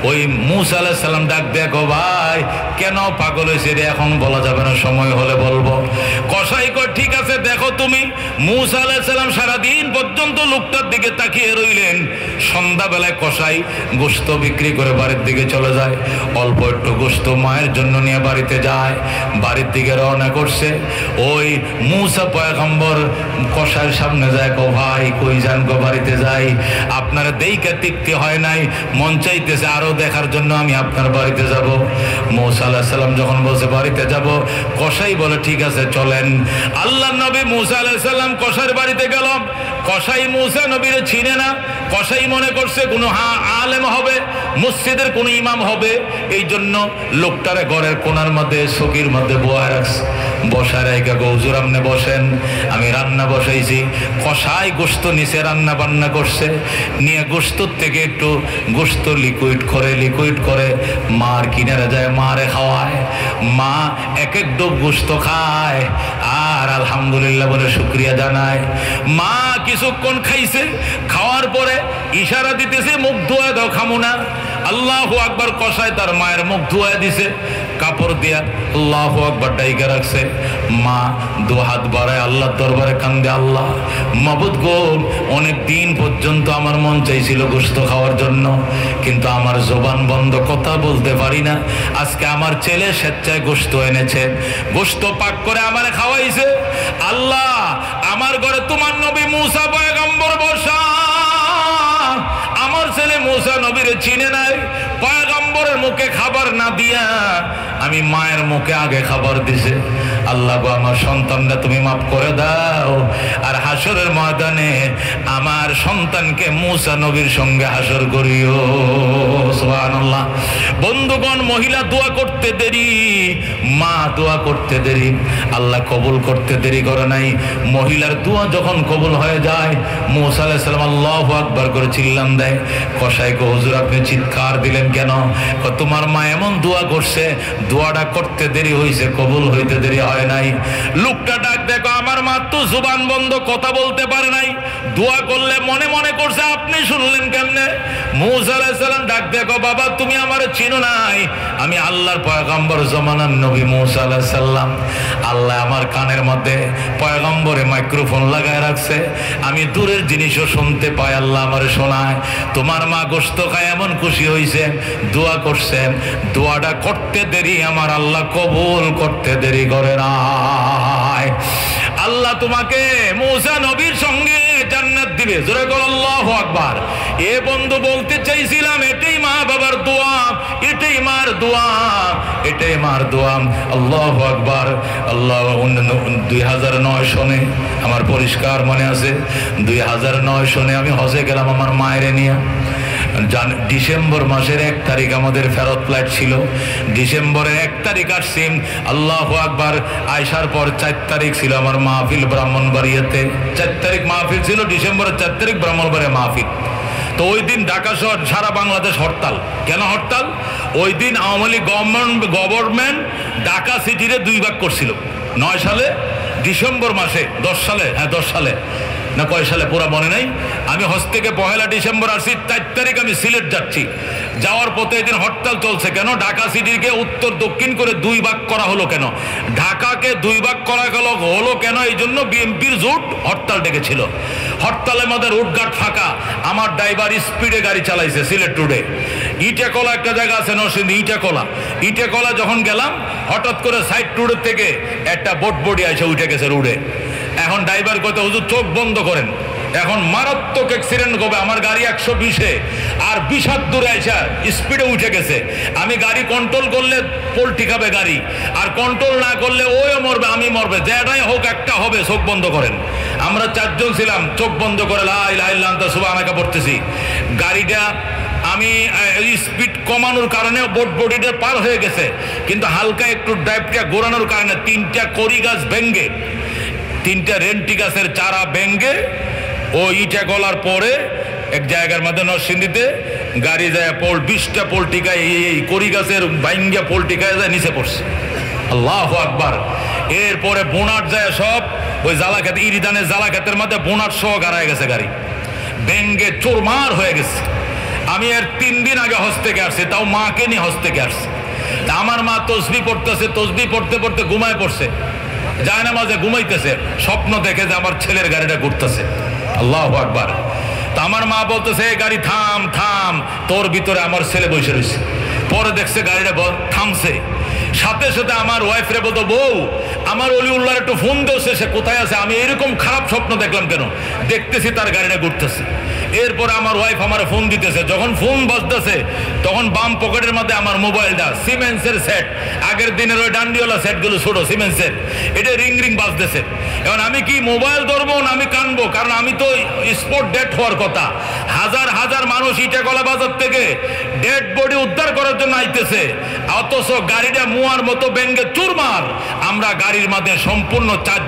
ওই মূসা আলাইহিস সালাম ডাক দেখো, ভাই কেন পাগল হয়েছে রে এখন বলা যাবে না, সময় হলে বলবো। কসাই কো, ঠিক আছে দেখো তুমি। মূসা আলাইহিস সালাম সারাদিন পর্যন্ত লোকটার দিকে তাকিয়ে রইলেন। সন্ধ্যাবেলায় কসাই গোশত বিক্রি করে বাড়ির দিকে চলে যায়। অল্প একটু গোশত মায়ের জন্য নিয়ে বাড়িতে যায়। বাড়ির দিকে রওনা করছে। ওই মূসা পয়গম্বর কসাইয়ের সামনে যায়, কো ভাই কই যান? গো বাড়িতে যাই, আপনার দেইকা তৃপ্তি হয় নাই, মন চাইতেছে আরো দেখার জন্য আমি আপনার বাড়িতে যাব। মূসা আলাইহিস সালাম যখন বলছে বাড়িতে যাব, কসাই বলে ঠিক আছে চলেন। আল্লাহর নবী মূসা আলাইহিস সালাম কসাইয়ের বাড়িতে গেল। কসাই মূসা নবীরে চিনে না। কসাই মনে করছে কোনো আলেম হবে, মসজিদের কোন ইমাম হবে, এই জন্য লোকটারে ঘরের কোনার মধ্যে চকির মধ্যে বসায় রেখে, হুজুর আপনি বসেন, আমি রান্না বসাইছি। কসাই গোশত নিচে রান্না বান্না করছে, নিয়ে গোশতর থেকে একটু গোশত লিকুইড করে মার কিনারে যায়, মারে খাওয়ায়। মা এক ডোব গোশত খায় আর আলহামদুলিল্লাহ বলে শুকরিয়া জানায়। মা কিছুক্ষণ খাইছে, খাওয়ার পরে ইশারা দিতেছে মুখ ধোয়া দাও, খামু না। আল্লাহু আকবার। কসাই তার মায়ের মুখ ধোয়া দিছে কাপড় দিয়া, আল্লাহু আকবার ডাইকা রাখছে। মা 2 হাত বাড়ায় আল্লাহর দরবারে কান্দে, আল্লাহ মাবুদ গো, অনেক দিন পর্যন্ত আমার মন চাইছিল গোশত খাওয়ার জন্য, কিন্তু আমার জবান বন্ধ, কথা বলতে পারি না। আজকে আমার ছেলে স্বেচ্ছায় গোশত এনেছে, গোশত পাক করে আমারে খাওয়াইছে। আল্লাহ আমার ঘরে তোমার নবী মূসা পয়গম্বর বসা, আমার ছেলে মূসা নবীরে চিনে নাই। পয়গম্বরের মুখে খাবার না দিয়া আমি মায়ের মুখে আগে খাবার দিছে। আল্লাহ গো, আমার সন্তানরা তুমি মাফ করে দাও, আর হাসরের ময়দানে আমার সন্তানকে মূসা নবীর সঙ্গে হাসর করিও। সুবহানাল্লাহ। বন্ধুগণ, মহিলা দোয়া করতে দেরি, মা দোয়া করতে দেরি, আল্লাহ কবুল করতে দেরি করে নাই। মহিলার দোয়া যখন কবুল হয়ে যায়, মূসা আলাইহিস সালাম আল্লাহু আকবার করে চিল্লান দেয়। কসাই কো, হুজুর আপনি চিৎকার দিলেন কেন? তোমার মা এমন দোয়া করছে, দোয়াটা করতে দেরি হয়েছে, কবুল হইতে দেরি হয় নাই। লোকটা ডাক দেখো, আমার মা তো জুবান বন্ধ, কথা বলতে পারে নাই, দোয়া করলে মনে মনে করছে, আপনি শুনলেন কেমনে? মূসা আলাইহিস সালাম ডাক দেখো, বাবা তুমি আমারে চিনো নাই, আমি আল্লাহর পয়গম্বর জমানার নবী মূসা আলাইহিস সালাম। আল্লাহ আমার কানের মধ্যে পয়গম্বরে মাইক্রোফোন লাগায় রাখছে, আমি দূরের জিনিসও শুনতে পাই, আল্লাহ আমারে শোনায়। তোমার মা গোশত খায় এমন খুশি হয়েছে, দোয়া করছেন, দোয়াটা করতে দেরি, আমার আল্লাহ কবুল করতে দেরি করে নাই। আল্লাহ তোমাকে মূসা নবীর সঙ্গে দিবে। জোরে বল আল্লাহু আকবার। এ বন্ধু বলতে চাইছিলাম এটাই মা বাবার দোয়া, এটাই মার দোয়া, এটাই মার দোয়া। আল্লাহু আকবার। আল্লাহ 2009 সনে আমার পরিষ্কার মনে আছে, 2009 সনে আমি হজে গেলাম আমার মায়ের নিয়ে। ডিসেম্বর মাসের 1 তারিখ আমাদের ফেরত ফ্লাইট ছিল। ডিসেম্বরের 1 তারিখ আসছি। আল্লাহু আকবার। আয়সার পর 4 তারিখ ছিল আমার মাহফিল ব্রাহ্মণবাড়িয়াতে। 4 তারিখ মাহফিল ছিল, ডিসেম্বরের 4 তারিখ ব্রাহ্মণবাড়িয়া মাহফিল। তো ওই দিন ঢাকা শহর সারা বাংলাদেশ হরতাল। কেন হরতাল? ওই দিন আওয়ামী লীগ গভর্নমেন্ট ঢাকা সিটিরে 2 ভাগ করছিল 9 সালে, ডিসেম্বর মাসে 10 সালে, হ্যাঁ 10 সালে না কয় সালে পুরা মনে নাই। আমি হজ থেকে 1 ডিসেম্বর আসছি, 4 তারিখ আমি সিলেট যাচ্ছি। যাওয়ার পথে এদিন হরতাল চলছে। কেন? ঢাকা সিটিকে উত্তর দক্ষিণ করে 2 ভাগ করা হলো। কেন ঢাকাকে 2 ভাগ করা হলো কেন? এই জন্য বিএনপির জোট হরতাল ডেকেছিল। হরতালের মধ্যে রুটঘাট ফাঁকা। আমার ড্রাইভার স্পিডে গাড়ি চালাইছে সিলেট রোডে। ইটাকলা একটা জায়গা আছে নরসিংদী, ইটাকলা যখন গেলাম হঠাৎ করে সাইড রোডের থেকে একটা বটবডি এসে উঠে গেছে রোডে। এখন ড্রাইভার কইতে, হুজুর চোখ বন্ধ করেন, এখন মারাত্মক অ্যাক্সিডেন্ট হবে। আমার গাড়ি 120-এ আর 20 হাত দূরে আইসা স্পিডে উঠে গেছে। আমি গাড়ি কন্ট্রোল করলে পোল্টি খাবে গাড়ি, আর কন্ট্রোল না করলে ওও মরবে, আমি মরবে, যেটাই হোক একটা হবে। চোখ বন্ধ করেন। আমরা 4 জন ছিলাম, চোখ বন্ধ করে লা ইলাহা ইল্লাল্লাহ আনতা সুবহানাকা পড়তেছি। গাড়িটা আমি স্পিড কমানোর কারণে বডিটা পার হয়ে গেছে, কিন্তু হালকা একটু ড্রাইভটা ঘোরানোর কারণে 3টা কড়ি গাছ ভেঙ্গে, 3টা রেন্টি গাছের চারা ভেঙ্গে ও ইটা গলার পরে এক জায়গার মধ্যে নরসিংদীতে গাড়ি যায় 20টা পোল্টিকায় এই কড়ি গাছের ভাঙ্গা পোল্টিকায় যায় নিচে পড়ছে। আল্লাহু আকবার। এরপরে বোনাট যায় সব ওই জালাখাত, ইরিদানের জালাখাতের মধ্যে বোনাট সহ গাড়ায় গেছে, গাড়ি ভেঙ্গে চোরমার হয়ে গেছে। আমি এর 3 দিন আগে হজ থেকে আসছি, তাও মাকে নিয়ে হজ থেকে আসছি। আমার মা তসবিহ পড়তেছে, তসবিহ পড়তে পড়তে ঘুমায় পড়ছে, যায় না মাঝে ঘুমাইতেছে, স্বপ্ন দেখে যে আমার ছেলের গাড়িটা ঘুরতেছে। আল্লাহু আকবার। তা আমার মা বলতেছে, গাড়ি থাম থাম, তোর ভিতরে আমার ছেলে বসে রয়েছে। পরে দেখছে গাড়িটা থামছে, সাথে সাথে আমার ওয়াইফরে বলতো, বউ আমার অলিউল্লাহর একটু ফোন দিয়েছে, সে কোথায় আছে? আমি এরকম খারাপ স্বপ্ন দেখলাম কেন? দেখতেছি তার গাড়িটা ঘুরতেছে। এরপরে আমার ওয়াইফ আমার ফোন দিতেছে, যখন ফোন বাজতেছে তখন বাম পকেটের মধ্যে আমার মোবাইলটা, সিমেন্সের সেট, আগের দিনের ওই ডান্ডিওয়ালা সেটগুলো ছোট সিমেন্সের, এটা রিং রিং বাজতেছে। এখন আমি কি মোবাইল ধরবো না আমি কানবো? কারণ আমি তো স্পট ডেড হওয়ার কথা। হাজার হাজার মানুষ ইটাকলা বাজার থেকে ডেড বডি উদ্ধার করার জন্য আইতেছে, অথচ গাড়িটা মুয়ার মতো ব্যঙ্গে চুরমার। আমরা গাড়ির মধ্যে সম্পূর্ণ 4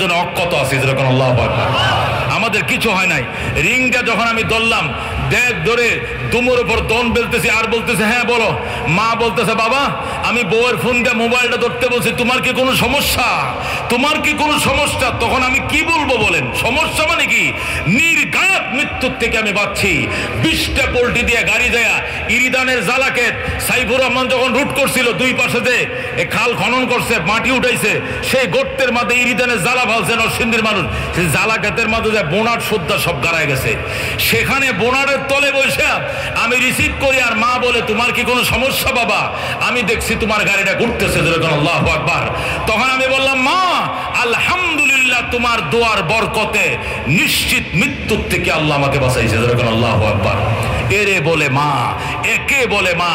জন অক্ষত আছি, যেরকম আল্লাহু আকবার। আমাদের কিছু হয় নাই। রিংটা যখন আমি ধরলাম, ধরে দুমোর উপর দন বেলতেছি আর বলতেছে, হ্যাঁ বলো। মা বলতেছে, বাবা আমি বউয়ের ফোন দিয়ে মোবাইলটা ধরতে বলছি, তোমার কি কোনো সমস্যা? তোমার কি কোনো সমস্যা? তখন আমি কি বলবো বলেন? সমস্যা মানে কি? নির্ঘাত মৃত্যুর থেকে আমি বাঁচছি। 20টা পোল্টি দিয়ে গাড়ি যায় ইরিদানের জালাকেত। সাইফুর রহমান যখন রুট করছিল, 2 পাশেতে খাল খনন করছে, মাটি উঠাইছে, সেই গর্তের মধ্যে ইরিদানের জ্বালা ফালছে নরসিংদীর মানুষ। সেই জালাকেতের মধ্যে যে বোনাট সুদ্ধা সব গাড়ায় গেছে, সেখানে বোনাটের তলে বসে আমি রিসিভ করি, আর মা বলে, তোমার কি কোনো সমস্যা বাবা? আমি দেখছি তোমার গাড়িটা ঘুরতেছে, যেরকম আল্লাহু আকবার। তখন আমি বললাম, মা আলহামদুলিল্লাহ, তোমার দোয়ার বরকতে নিশ্চিত মৃত্যুর থেকে আল্লাহ আমাকে বাঁচাইছে, যেরকম আল্লাহু আকবার। এরে বলে মা, একে বলে মা,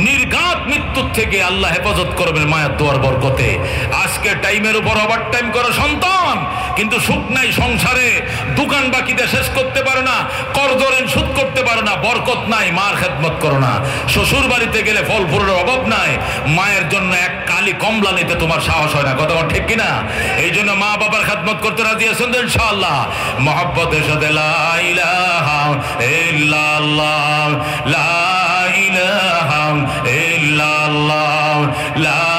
নির্ঘাত মৃত্যুর থেকে আল্লাহ হেফাজত করবেন মায়ের দোয়ার বরকতে। আজকে টাইমের উপর ওভার টাইম করা সন্তান, কিন্তু সুখ নাই সংসারে, দোকান বাকিতে শেষ করতে পারো না, কর্জ ঋণ শোধ করতে পারো না, বরকত নাই, মার খেদমত করো না। শ্বশুর বাড়িতে গেলে ফল ফুলের অভাব নাই, মায়ের জন্য এক কালি কমলা নিতে তোমার সাহস হয় না। কথা ঠিক কিনা? এই জন্য মা বাবার খেদমত করতে রাজি আছেন তো ইনশাআল্লাহ? মহব্বতের সাথে লা ইলাহা ইল্লাল্লাহ, লা ইলাহা ইল্লাল্লাহ, লা